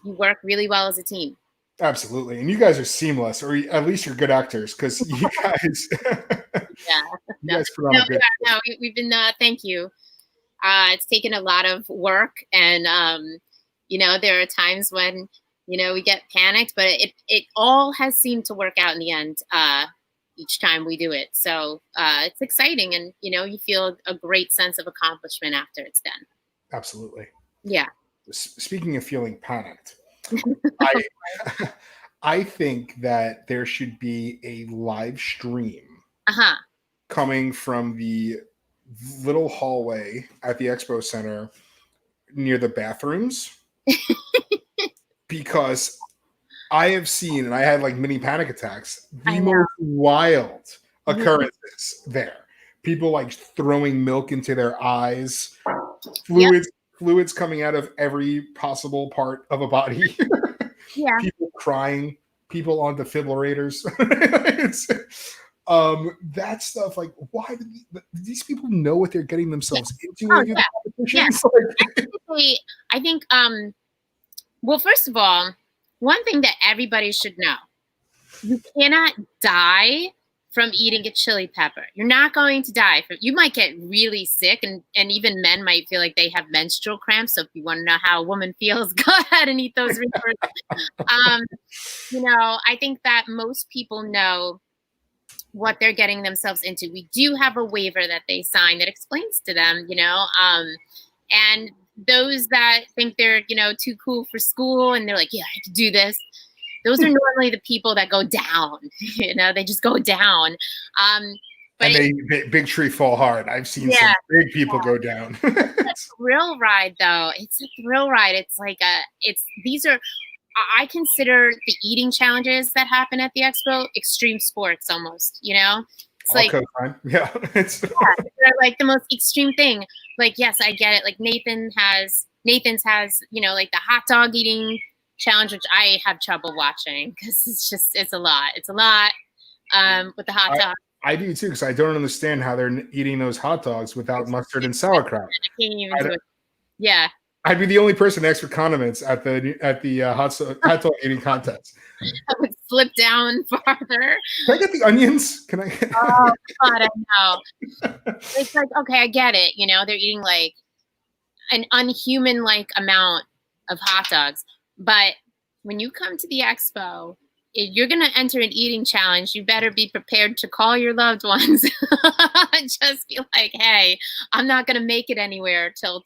you work really well as a team. Absolutely. And you guys are seamless, or at least you're good actors, because you guys guys put on a good we've been thank you. It's taken a lot of work, and there are times when we get panicked, but it all has seemed to work out in the end each time we do it. So it's exciting, and you feel a great sense of accomplishment after it's done. Absolutely. Yeah. Speaking of feeling panicked, I think that there should be a live stream coming from the little hallway at the Expo Center near the bathrooms, because I have seen, and I had like mini panic attacks, the most wild occurrences there. People like throwing milk into their eyes, fluids coming out of every possible part of a body. People crying, people on defibrillators. That stuff, like, why do these people know what they're getting themselves into? I think well, first of all, one thing that everybody should know: you cannot die from eating a chili pepper. You're not going to die. You might get really sick, and even men might feel like they have menstrual cramps. So if you want to know how a woman feels, go ahead and eat those reapers. I think that most people know what they're getting themselves into. We do have a waiver that they sign that explains to them, and those that think they're, too cool for school and they're like, yeah, I have to do this. Those are normally the people that go down, they just go down. But and they big tree fall hard. I've seen some big people go down. It's a thrill ride, though. It's a thrill ride. It's like I consider the eating challenges that happen at the expo extreme sports almost, It's like, they're like the most extreme thing. Like, yes, I get it. Like Nathan's has, like the hot dog eating challenge, which I have trouble watching because it's a lot. It's a lot with the hot dog. I do too, because I don't understand how they're eating those hot dogs without mustard and sauerkraut. I can't even do it. Yeah. I'd be the only person next for condiments at the hot dog eating contest. I would slip down farther. Can I get the onions? Can I? Oh God, I know. It's like, okay, I get it. They're eating like an unhuman like amount of hot dogs, but when you come to the expo, if you're gonna enter an eating challenge, you better be prepared to call your loved ones. Just be like, hey, I'm not gonna make it anywhere till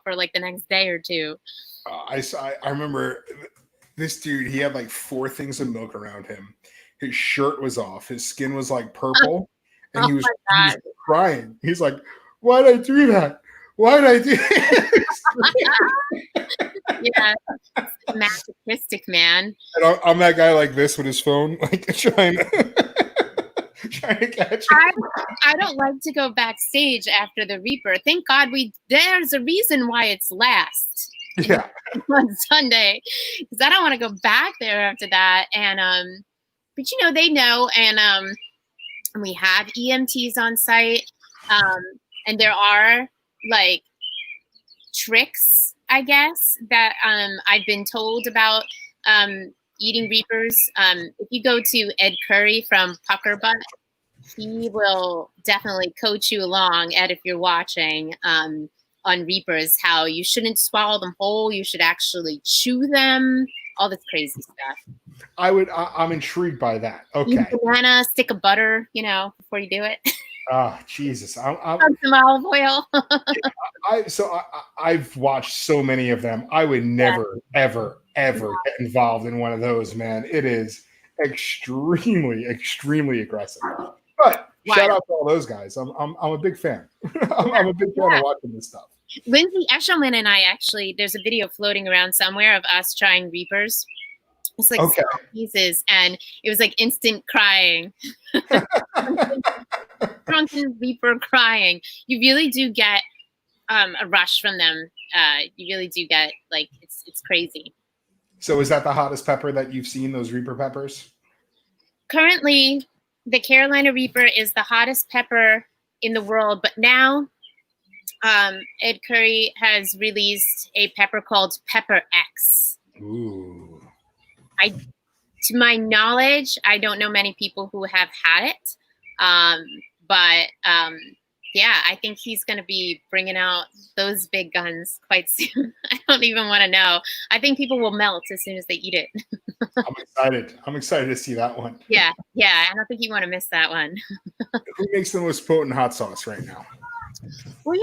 for like the next day or two. I remember this dude. He had like 4 things of milk around him. His shirt was off. His skin was like purple, and he was crying. He's like, "Why did I do that? Why did I do that?" Yeah, masochistic, man. And I'm that guy like this with his phone, like trying to catch him. I don't like to go backstage after the Reaper. Thank God there's a reason why it's last. Yeah. on Sunday because I don't want to go back there after that. And but they know, and we have EMTs on site, and there are like tricks, I guess, that I've been told about eating reapers. If you go to Ed Curry from Pucker Butt, he will definitely coach you along, Ed, if you're watching, on reapers, how you shouldn't swallow them whole, you should actually chew them, all this crazy stuff. I'm intrigued by that. Okay. Eat a banana, stick of butter, before you do it. Oh, Jesus. Some olive oil. I've watched so many of them. I would never, ever get involved in one of those, man. It is extremely, extremely aggressive. But shout out to all those guys. I'm a big fan. I'm a big fan of watching this stuff. Lindsay Eshelman and I there's a video floating around somewhere of us trying reapers. It's like small pieces, and it was like instant crying. Drunken reaper crying. You really do get a rush from them. You really do get, like, it's crazy. So is that the hottest pepper that you've seen, those Reaper peppers? Currently, the Carolina Reaper is the hottest pepper in the world, but now Ed Curry has released a pepper called Pepper X. Ooh. To my knowledge, I don't know many people who have had it, but yeah, I think he's going to be bringing out those big guns quite soon. I don't even want to know. I think people will melt as soon as they eat it. I'm excited to see that one. Yeah. I don't think you want to miss that one. Who makes the most potent hot sauce right now? Well,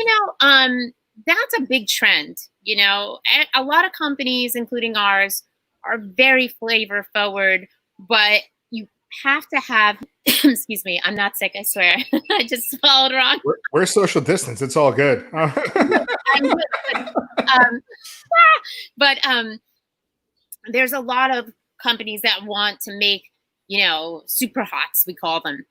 that's a big trend. A lot of companies, including ours, are very flavor forward, but you have to have, excuse me, I'm not sick, I swear. I just swallowed wrong. We're social distance. It's all good. I'm good. But there's a lot of companies that want to make, super hots, we call them.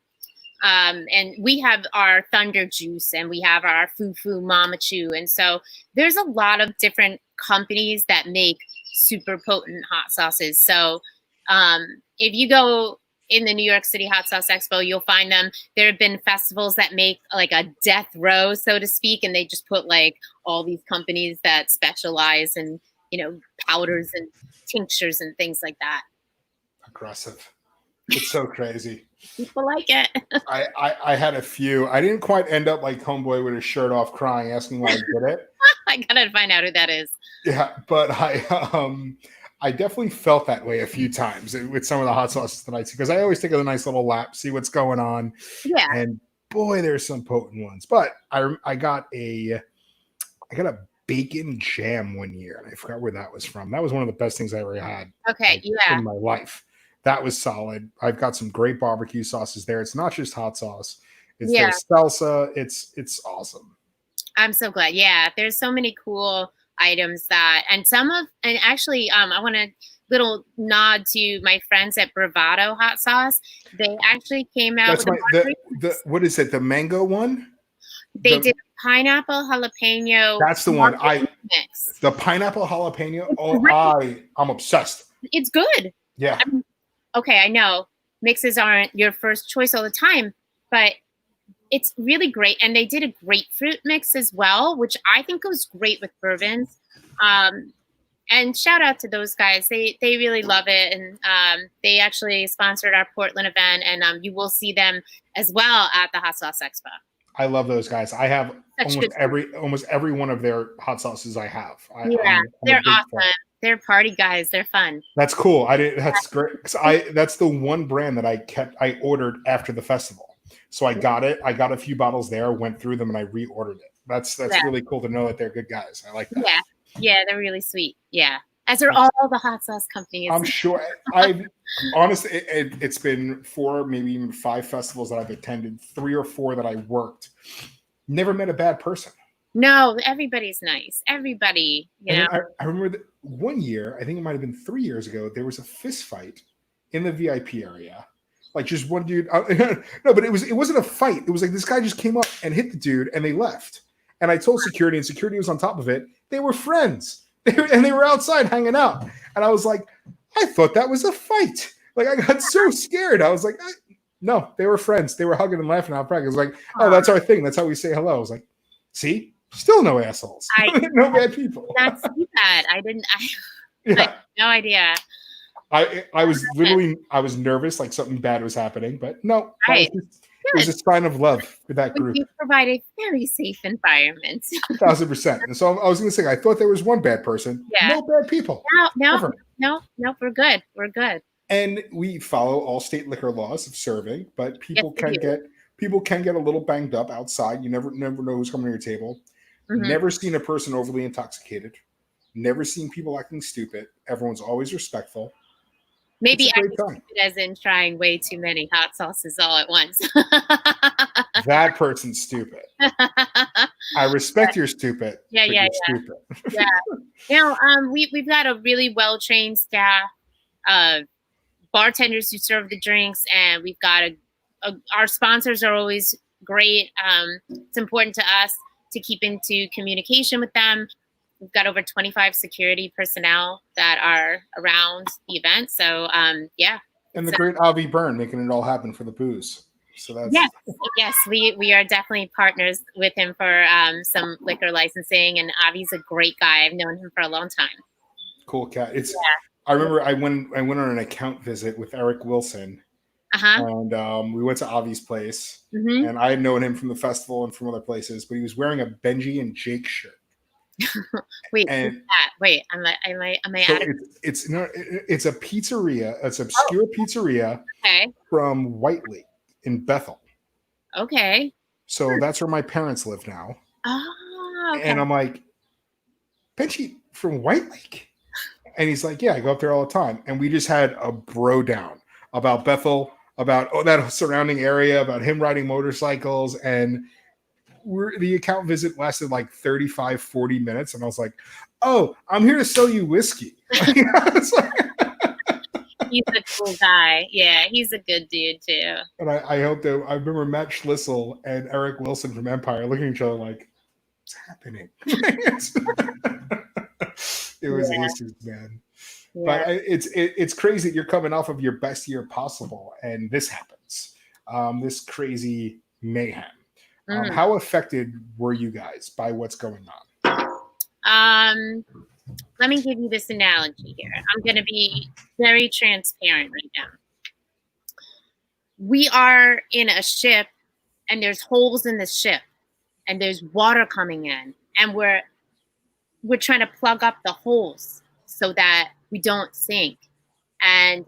And we have our Thunder Juice, and we have our Fufu Mama Chew. And so there's a lot of different companies that make super potent hot sauces. So if you go in the New York City Hot Sauce Expo, you'll find them. There have been festivals that make like a death row, so to speak, and they just put like all these companies that specialize in, powders and tinctures and things like that. Aggressive. It's so crazy. People like it. I had a few. I didn't quite end up like homeboy with his shirt off crying, asking why I did it. I gotta find out who that is. Yeah, but I definitely felt that way a few times with some of the hot sauces that I see, because I always take a nice little lap, see what's going on. Yeah. And boy, there's some potent ones. But I got a bacon jam one year, and I forgot where that was from. That was one of the best things I ever had. Okay, in my life. That was solid. I've got some great barbecue sauces there. It's not just hot sauce. It's their salsa. It's awesome. I'm so glad. Yeah, there's so many cool items and actually, I want a little nod to my friends at Bravado Hot Sauce. They actually came out with what is it? The mango one? They did pineapple jalapeno. That's the one. Mix. The pineapple jalapeno. Oh, I'm obsessed. It's good. Yeah. Okay, I know mixes aren't your first choice all the time, but it's really great. And they did a grapefruit mix as well, which I think goes great with bourbons. And shout out to those guys. They really love it. And they actually sponsored our Portland event, and you will see them as well at the Hot Sauce Expo. I love those guys. I have almost every one of their hot sauces I have. They're awesome. Fan. They're party guys. They're fun. That's cool. That's great. That's the one brand that I ordered after the festival. So I got it. I got a few bottles there, went through them, and I reordered it. That's really cool to know that they're good guys. I like that. Yeah, they're really sweet. Yeah. As are all the hot sauce companies. I'm sure. Honestly, it's been 4, maybe even 5 festivals that I've attended, 3 or 4 that I worked. Never met a bad person. No, everybody's nice. Everybody, I remember that one year, I think it might have been 3 years ago, there was a fist fight in the VIP area. Like just one dude. No, but it wasn't a fight. It was like this guy just came up and hit the dude, and they left. And I told security, and security was on top of it. They were friends. And they were outside hanging out. And I was like, I thought that was a fight. Like, I got so scared. I was like, no, they were friends. They were hugging and laughing out back. I was like, oh, that's our thing. That's how we say hello. I was like, see, still no assholes. No bad people. That's bad. I had no idea. I was literally, I was nervous, like something bad was happening, but no, Right. it was a sign of love for that group. You provide a very safe environment. 1,000%. And so I was going to say, I thought there was one bad person. Yeah. No bad people. No, we're good. We're good. And we follow all state liquor laws of serving, but people can get a little banged up outside. You never know who's coming to your table. Mm-hmm. Never seen a person overly intoxicated. Never seen people acting stupid. Everyone's always respectful. Maybe acting stupid as in trying way too many hot sauces all at once. That person's stupid. I respect your stupid. Yeah. Stupid. Yeah. We've got a really well-trained staff of bartenders who serve the drinks, and we've got our sponsors are always great. It's important to us to keep into communication with them. We've got over 25 security personnel that are around the event. So, yeah. And the great Avi Byrne making it all happen for the booze. So that's yes, we are definitely partners with him for some liquor licensing, and Avi's a great guy. I've known him for a long time. Cool cat. I remember I went on an account visit with Eric Wilson. And we went to Avi's place, and I had known him from the festival and from other places, but he was wearing a Benji and Jake shirt. Wait, am I so out of it's a pizzeria, it's an obscure pizzeria from Whiteley in Bethel. Okay. So that's where my parents live now. Oh, okay. And I'm like, Benji from White Lake? And he's like, yeah, I go up there all the time. And we just had a bro down about Bethel, about that surrounding area, about him riding motorcycles. And the account visit lasted like 35, 40 minutes. And I was like, oh, I'm here to sell you whiskey. He's a cool guy. Yeah, he's a good dude too. And I hope that I remember Matt Schlissel and Eric Wilson from Empire looking at each other like, what's happening? It was aces, man. Yeah. But it's crazy that you're coming off of your best year possible, and this happens. This crazy mayhem. How affected were you guys by what's going on? Let me give you this analogy here. I'm going to be very transparent right now. We are in a ship, and there's holes in the ship, and there's water coming in, and we're trying to plug up the holes so that we don't sink. And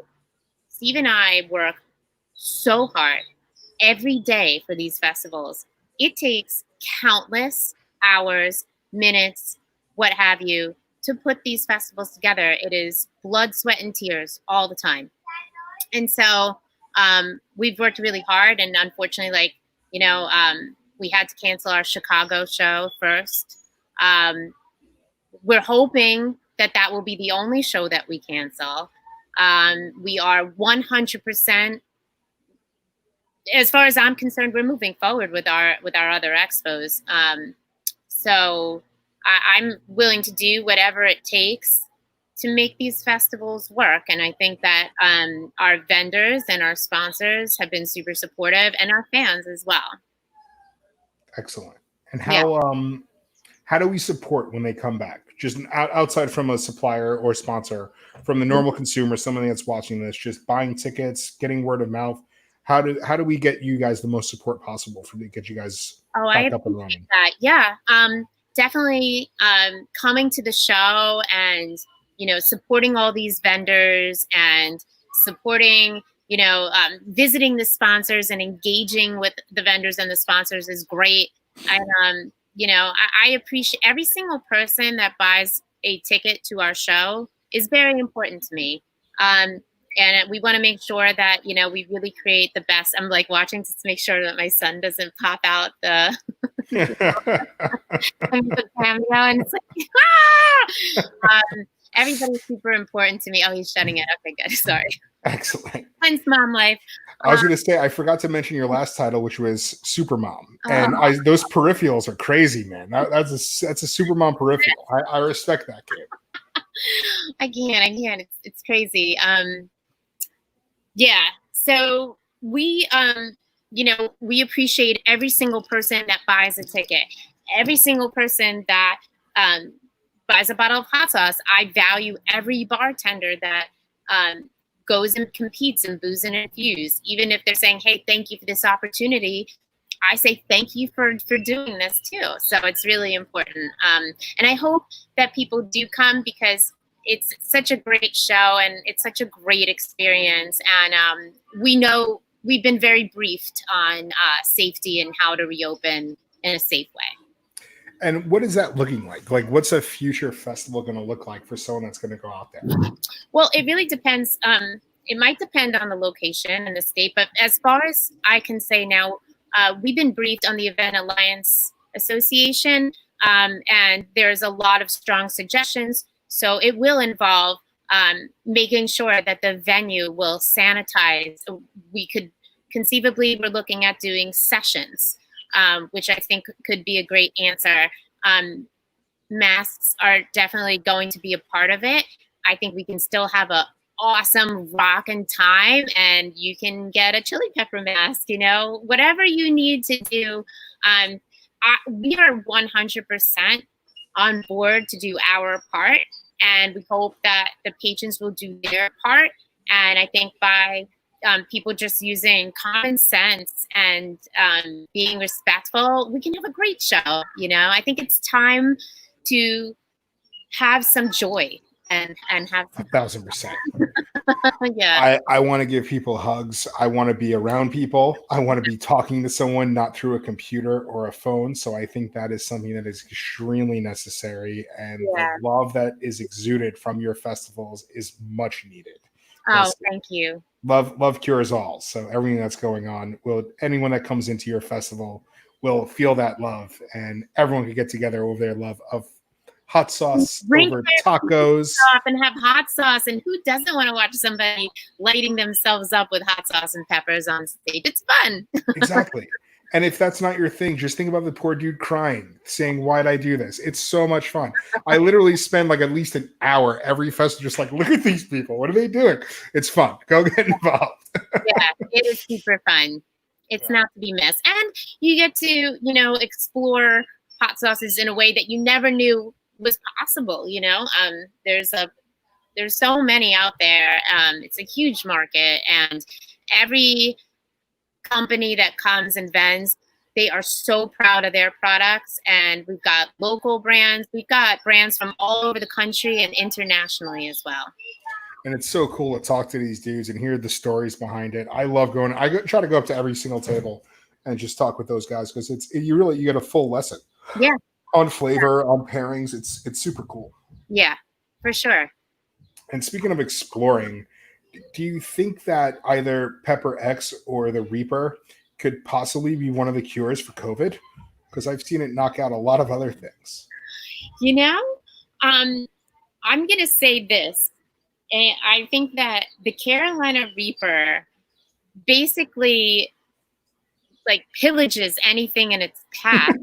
Steve and I work so hard every day for these festivals. It takes countless hours, minutes, what have you, to put these festivals together. It is blood, sweat, and tears all the time. And so we've worked really hard. And unfortunately, we had to cancel our Chicago show first. We're hoping that will be the only show that we cancel. We are 100%, as far as I'm concerned, we're moving forward with our other expos. So I'm willing to do whatever it takes to make these festivals work. And I think that our vendors and our sponsors have been super supportive, and our fans as well. Excellent. And how do we support when they come back? Just outside from a supplier or sponsor, from the normal consumer, somebody that's watching this, just buying tickets, getting word of mouth. How do we get you guys the most support possible to get you guys back up and running? That. Yeah, definitely coming to the show and supporting all these vendors and supporting visiting the sponsors and engaging with the vendors and the sponsors is great. And I appreciate every single person that buys a ticket to our show is very important to me. And we want to make sure that, we really create the best. I'm like watching to make sure that my son doesn't pop out the cameo, and it's like, everybody's super important to me. Oh, he's shutting it. Okay, good. Sorry. Excellent. Thanks, Mom Life. I was going to say, I forgot to mention your last title, which was Super Mom. And those peripherals are crazy, man. That's a Super Mom peripheral. I respect that game. I can't. It's crazy. Yeah. So we, we appreciate every single person that buys a ticket, every single person that um, buys a bottle of hot sauce. I value every bartender that goes and competes in Booze and Infuse, even if they're saying, "Hey, thank you for this opportunity." I say thank you for doing this too. So it's really important. And I hope that people do come because it's such a great show and it's such a great experience. And we know we've been very briefed on safety and how to reopen in a safe way. And what is that looking like? Like, what's a future festival going to look like for someone that's going to go out there? Well, it really depends. It might depend on the location and the state, but as far as I can say now, we've been briefed on the Event Alliance Association, and there's a lot of strong suggestions. So it will involve making sure that the venue will sanitize. We could conceivably, we're looking at doing sessions, which I think could be a great answer. Masks are definitely going to be a part of it. I think we can still have a awesome rockin' time, and you can get a chili pepper mask, whatever you need to do. We are 100% on board to do our part, and we hope that the patrons will do their part. And I think by people just using common sense and being respectful, we can have a great show. I think it's time to have some joy and have 1,000%. Yeah. I want to give people hugs. I want to be around people. I want to be talking to someone, not through a computer or a phone. So I think that is something that is extremely necessary. And the love that is exuded from your festivals is much needed. Oh, thank you. Love cures all. So everything that's going on, anyone that comes into your festival will feel that love, and everyone can get together over their love of hot sauce, over tacos, and have hot sauce. And who doesn't want to watch somebody lighting themselves up with hot sauce and peppers on stage? It's fun. Exactly. And if that's not your thing, just think about the poor dude crying, saying, "Why'd I do this?" It's so much fun. I literally spend like at least an hour every festival just like, look at these people. What are they doing? It's fun. Go get involved. Yeah, it is super fun. It's not to be missed. And you get to, explore hot sauces in a way that you never knew was possible. There's so many out there. It's a huge market, and every company that comes and vends, they are so proud of their products. And we've got local brands. We've got brands from all over the country and internationally as well. And it's so cool to talk to these dudes and hear the stories behind it. I love going. Try to go up to every single table and just talk with those guys, because you get a full lesson. Yeah. On flavor, on pairings, it's super cool. Yeah, for sure. And speaking of exploring, do you think that either Pepper X or the Reaper could possibly be one of the cures for COVID? Because I've seen it knock out a lot of other things. I'm going to say this. And I think that the Carolina Reaper basically pillages anything in its path.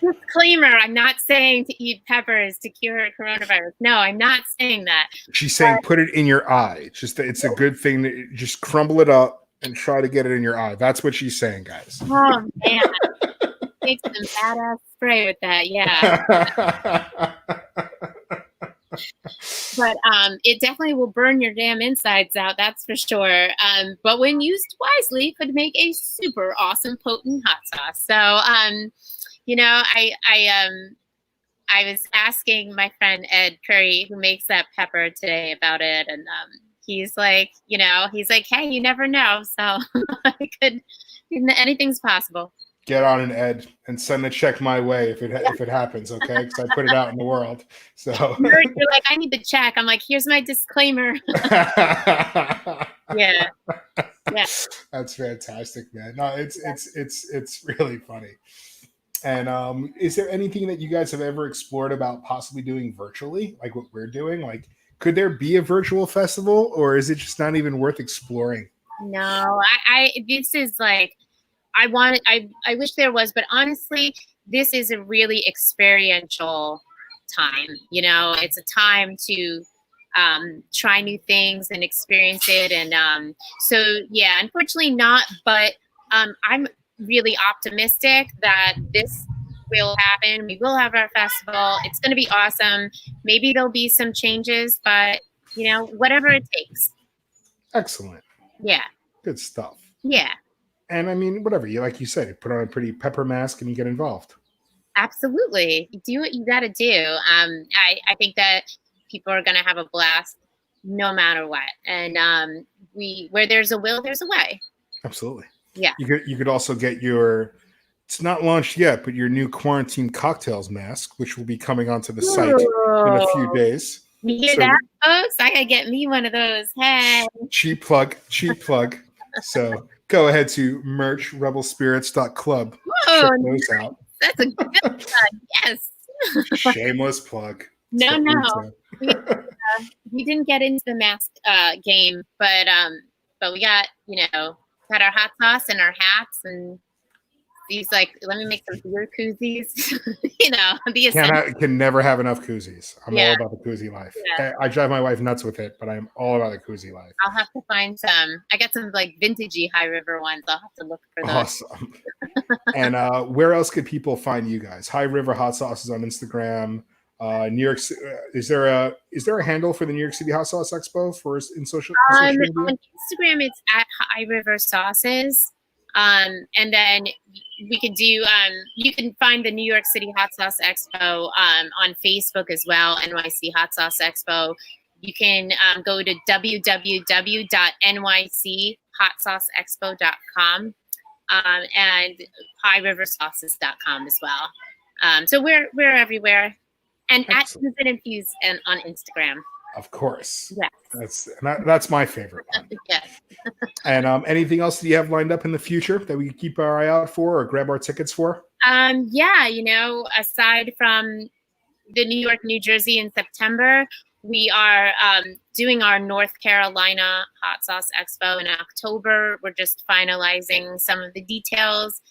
Disclaimer, I'm not saying to eat peppers to cure coronavirus. No, I'm not saying that. She's saying put it in your eye. It's a good thing to just crumble it up and try to get it in your eye. That's what she's saying, guys. Oh, man. Make some badass spray with that, yeah. But it definitely will burn your damn insides out, that's for sure. But when used wisely, could make a super awesome, potent hot sauce. So, I was asking my friend Ed Curry, who makes that pepper, today about it, and he's like, hey, you never know. So anything's possible. Get on an Ed and send a check my way if it happens, okay? Because I put it out in the world. So you're like, I need the check. I'm like, here's my disclaimer. Yeah. That's fantastic, man. No, it's really funny. And is there anything that you guys have ever explored about possibly doing virtually, like what we're doing? Like, could there be a virtual festival, or is it just not even worth exploring? No, this is like, I wish there was, but honestly, this is a really experiential time. You know, it's a time to try new things and experience it. And so, yeah, unfortunately not, but I'm really optimistic that this will happen. We will have our festival. It's going to be awesome. Maybe there'll be some changes, but you know, whatever it takes. Excellent. Yeah. Good stuff. Yeah. And I mean, whatever you like, you said, you put on a pretty pepper mask and you get involved. Absolutely. You do what you got to do. I think that people are going to have a blast no matter what. And where there's a will, there's a way. Absolutely. Yeah. You could also get your, it's not launched yet, but your new quarantine cocktails mask, which will be coming onto the site in a few days. You hear that, folks? I gotta get me one of those. Hey. Cheap plug. So go ahead to merchrebelspirits.club. Check those out. That's a good plug. Yes. Shameless plug. No. We didn't get into the mask game, but we got, got our hot sauce and our hats, and these, like, let me make some beer koozies. Can never have enough koozies. I'm all about the koozie life. Yeah. I drive my wife nuts with it, but I'm all about the koozie life. I'll have to find some. I got some like vintagey High River ones. I'll have to look for those. Awesome. And where else could people find you guys? High River Hot Sauces on Instagram. New York. Is there a handle for the New York City Hot Sauce Expo in social media? On Instagram, it's at High River Sauces. And then we could do, you can find the New York City Hot Sauce Expo on Facebook as well, NYC Hot Sauce Expo. You can go to www.nychotsauceexpo.com and highriversauces.com as well. So we're everywhere. And Excellent. at Infuse and on Instagram. Of course. Yes. That's my favorite one. Yes. And anything else that you have lined up in the future that we can keep our eye out for or grab our tickets for? Aside from the New York, New Jersey in September, we are doing our North Carolina Hot Sauce Expo in October. We're just finalizing some of the details.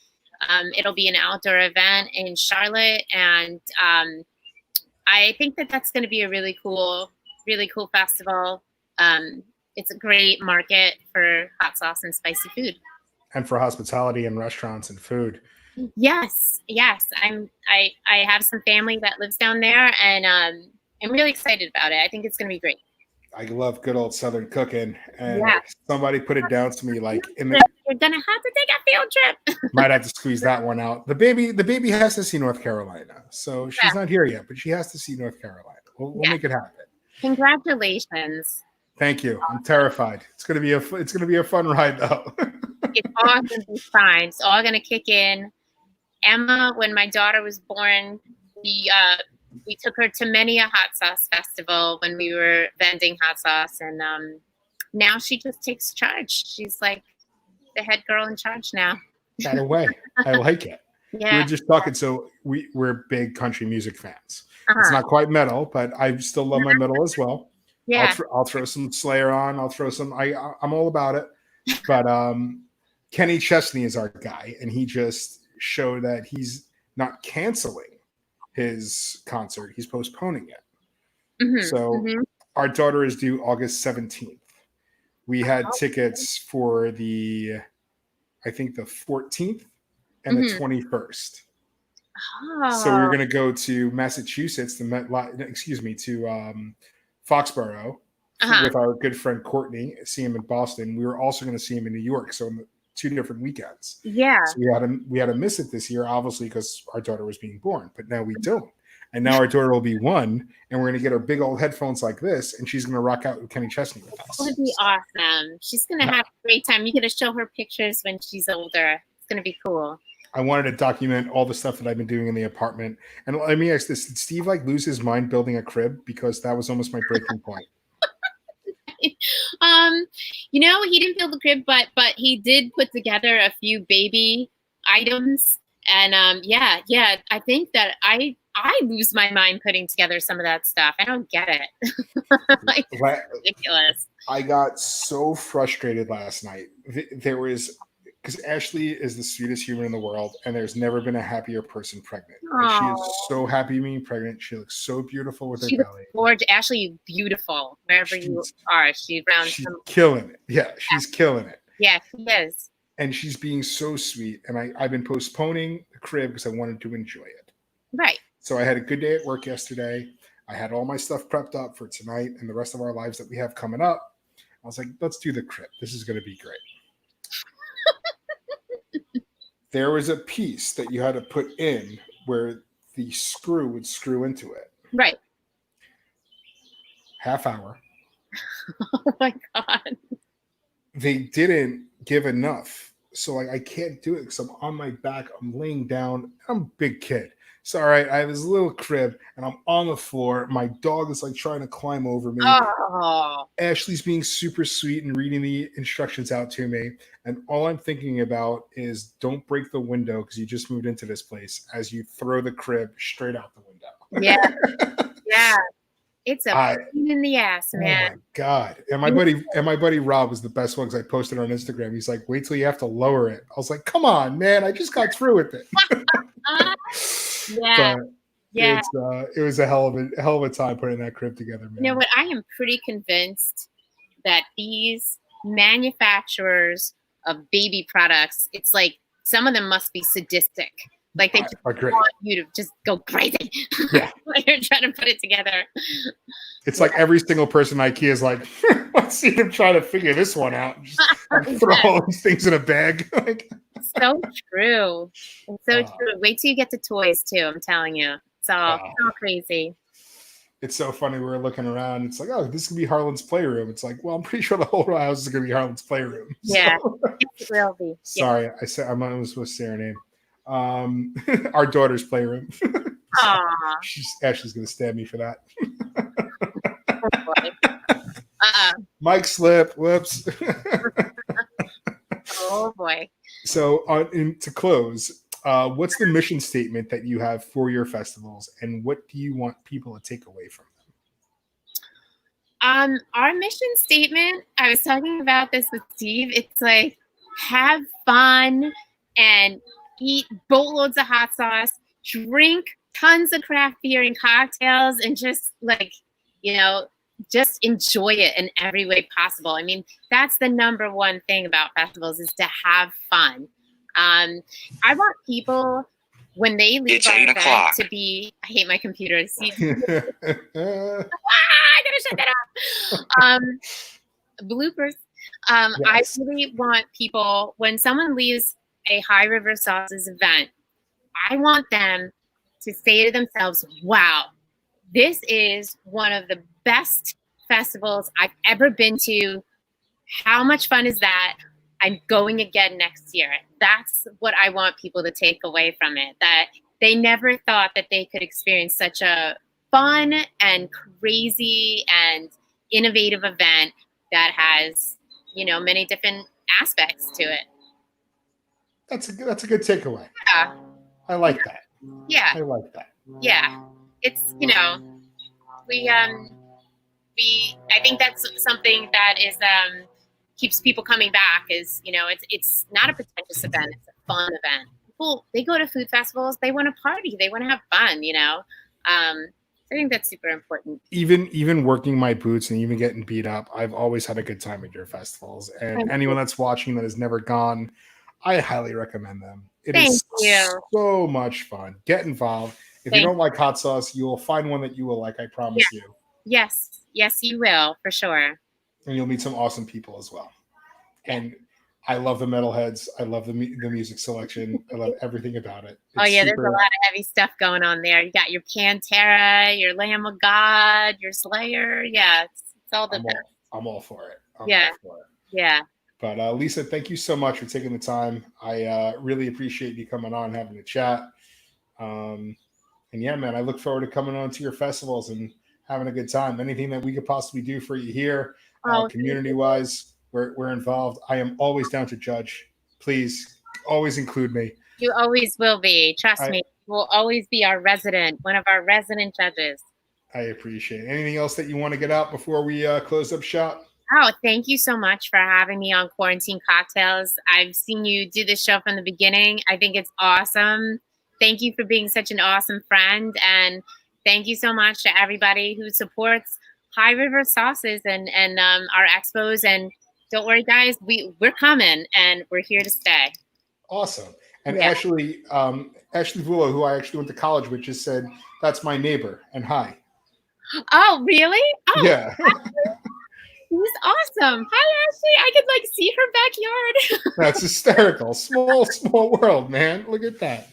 It'll be an outdoor event in Charlotte, and I think that's going to be a really cool festival. It's a great market for hot sauce and spicy food, and for hospitality and restaurants and food. Yes. I have some family that lives down there, and I'm really excited about it. I think it's going to be great. I love good old Southern cooking, and somebody put it down to me like you're gonna have to take a field trip. Might have to squeeze that one out. The baby has to see North Carolina, so she's not here yet, but she has to see North Carolina. We'll make it happen. Congratulations! Thank you. I'm terrified. It's gonna be a fun ride though. It's all gonna be fine. It's all gonna kick in. Emma, when my daughter was born, we took her to many a hot sauce festival when we were vending hot sauce, and now she just takes charge. She's like the head girl in charge now. That way, I like it. Yeah. We were just talking. So we're big country music fans. It's not quite metal, but I still love my metal as well. Yeah. I'll throw some Slayer on. I'll throw some. I'm all about it. But Kenny Chesney is our guy, and he just showed that he's not canceling his concert. He's postponing it. Mm-hmm, so our daughter is due August 17th. We had tickets for I think the 14th and the 21st. Oh. So we were going to go to Massachusetts, to Foxborough with our good friend Courtney, see him in Boston. We were also going to see him in New York. So in the 2 different weekends. Yeah. So we had to miss it this year, obviously, because our daughter was being born, but now we don't. And now our daughter will be 1, and we're going to get her big old headphones like this, and she's going to rock out with Kenny Chesney with us. It's going to be awesome. She's going to have a great time. You're going to show her pictures when she's older. It's going to be cool. I wanted to document all the stuff that I've been doing in the apartment. And let me ask this. Did Steve lose his mind building a crib? Because that was almost my breaking point. He didn't build the crib, but he did put together a few baby items. And I think that I lose my mind putting together some of that stuff. I don't get it. It's ridiculous. I got so frustrated last night. There was, because Ashley is the sweetest human in the world, and there's never been a happier person pregnant. Like, she is so happy being pregnant. She looks so beautiful with her belly. Gorgeous. Ashley, you beautiful wherever you are. She's killing it. Yeah, she's killing it. Yeah, she is. And she's being so sweet. And I've been postponing the crib because I wanted to enjoy it. Right. So I had a good day at work yesterday. I had all my stuff prepped up for tonight and the rest of our lives that we have coming up. I was like, let's do the crib. This is going to be great. There was a piece that you had to put in where the screw would screw into it. Right. Half hour. Oh my God. They didn't give enough. So like, I can't do it because I'm on my back. I'm laying down. I'm a big kid. So, all right, I have this little crib and I'm on the floor. My dog is like trying to climb over me. Oh. Ashley's being super sweet and reading the instructions out to me. And all I'm thinking about is don't break the window because you just moved into this place as you throw the crib straight out the window. Yeah. Yeah. It's a pain in the ass, man. Oh my God. And my buddy Rob was the best one because I posted on Instagram. He's like, wait till you have to lower it. I was like, come on, man. I just got through with it. Yeah. But yeah. It was a hell of a time putting that crib together, man. You know what? I am pretty convinced that these manufacturers of baby products, it's like some of them must be sadistic. Like they just want you to just go crazy. Yeah. When you're trying to put it together. It's like every single person in IKEA is like, let's see them try to figure this one out. Just throw all these things in a bag. Like, so true. It's so true. Wait till you get to toys too. I'm telling you. It's all crazy. It's so funny. We were looking around. It's like, oh, this could be Harlan's playroom. It's like, well, I'm pretty sure the whole house is going to be Harlan's playroom. Yeah, it will be. Sorry, I said I'm not supposed to say her name. Our daughter's playroom. Ashley's going to stab me for that. Oh boy. Mic slip. Whoops. Oh boy. So, to close, what's the mission statement that you have for your festivals, and what do you want people to take away from them? Our mission statement, I was talking about this with Steve. It's like, have fun and eat boatloads of hot sauce, drink tons of craft beer and cocktails, and just like, just enjoy it in every way possible. I mean, that's the number one thing about festivals is to have fun. I want people when they leave our event to be. I hate my computer. See, I gotta shut that off. Bloopers. Yes. I really want people when someone leaves a High River Sauces event, I want them to say to themselves, "Wow, this is one of the best festivals I've ever been to. How much fun is that? I'm going again next year." That's what I want people to take away from it, that they never thought that they could experience such a fun and crazy and innovative event that has, many different aspects to it. That's a good takeaway. Yeah. I like that. Yeah. I like that. Yeah. It's, I think that's something that is keeps people coming back is, it's not a pretentious event. It's a fun event. People, they go to food festivals. They want to party. They want to have fun, I think that's super important. Even working my boots and even getting beat up, I've always had a good time at your festivals. And anyone that's watching that has never gone, I highly recommend them. It is so much fun. Get involved. If you don't like hot sauce, you will find one that you will like. I promise you. Yes, you will for sure. And you'll meet some awesome people as well. And I love the metalheads. I love the music selection. I love everything about it. There's a lot of heavy stuff going on there. You got your Pantera, your Lamb of God, your Slayer. Yeah, it's all the best. I'm all for it. Yeah. But Lisa, thank you so much for taking the time. I really appreciate you coming on and having a chat. And yeah, man, I look forward to coming on to your festivals and having a good time. Anything that we could possibly do for you here, community-wise, we're involved. I am always down to judge. Please, always include me. You always will be. Trust me. You will always be one of our resident judges. I appreciate it. Anything else that you want to get out before we close up shop? Oh, thank you so much for having me on Quarantine Cocktails. I've seen you do this show from the beginning. I think it's awesome. Thank you for being such an awesome friend. And thank you so much to everybody who supports High River Sauces and our expos. And don't worry, guys, we're coming and we're here to stay. Awesome. And Yeah. Ashley Vulo, who I actually went to college with, just said, that's my neighbor and hi. Oh, really? Oh, Yeah. he's awesome. Hi, Ashley. I could like see her backyard. That's hysterical. Small world, man. Look at that.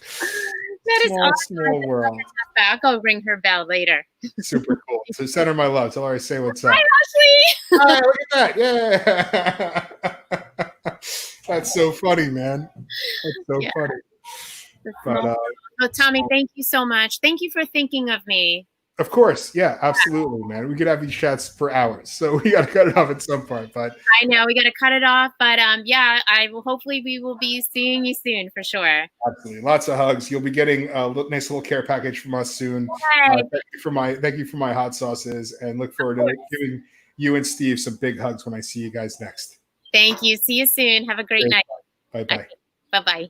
That is awesome. Small world. I'll go ring her bell later. Super cool. So send her my love. Tell her I say what's up. Hi, Ashley. Hi, look at that. Yeah. That's so funny, man. That's so funny. But, so Tommy, thank you so much. Thank you for thinking of me. Of course. Yeah, absolutely, man. We could have these chats for hours. So we got to cut it off at some point. But I know we got to cut it off. But yeah, hopefully we will be seeing you soon for sure. Absolutely. Lots of hugs. You'll be getting a nice little care package from us soon. Thank you for my hot sauces, and look forward to giving you and Steve some big hugs when I see you guys next. Thank you. See you soon. Have a great night. Bye-bye. Okay. Bye-bye.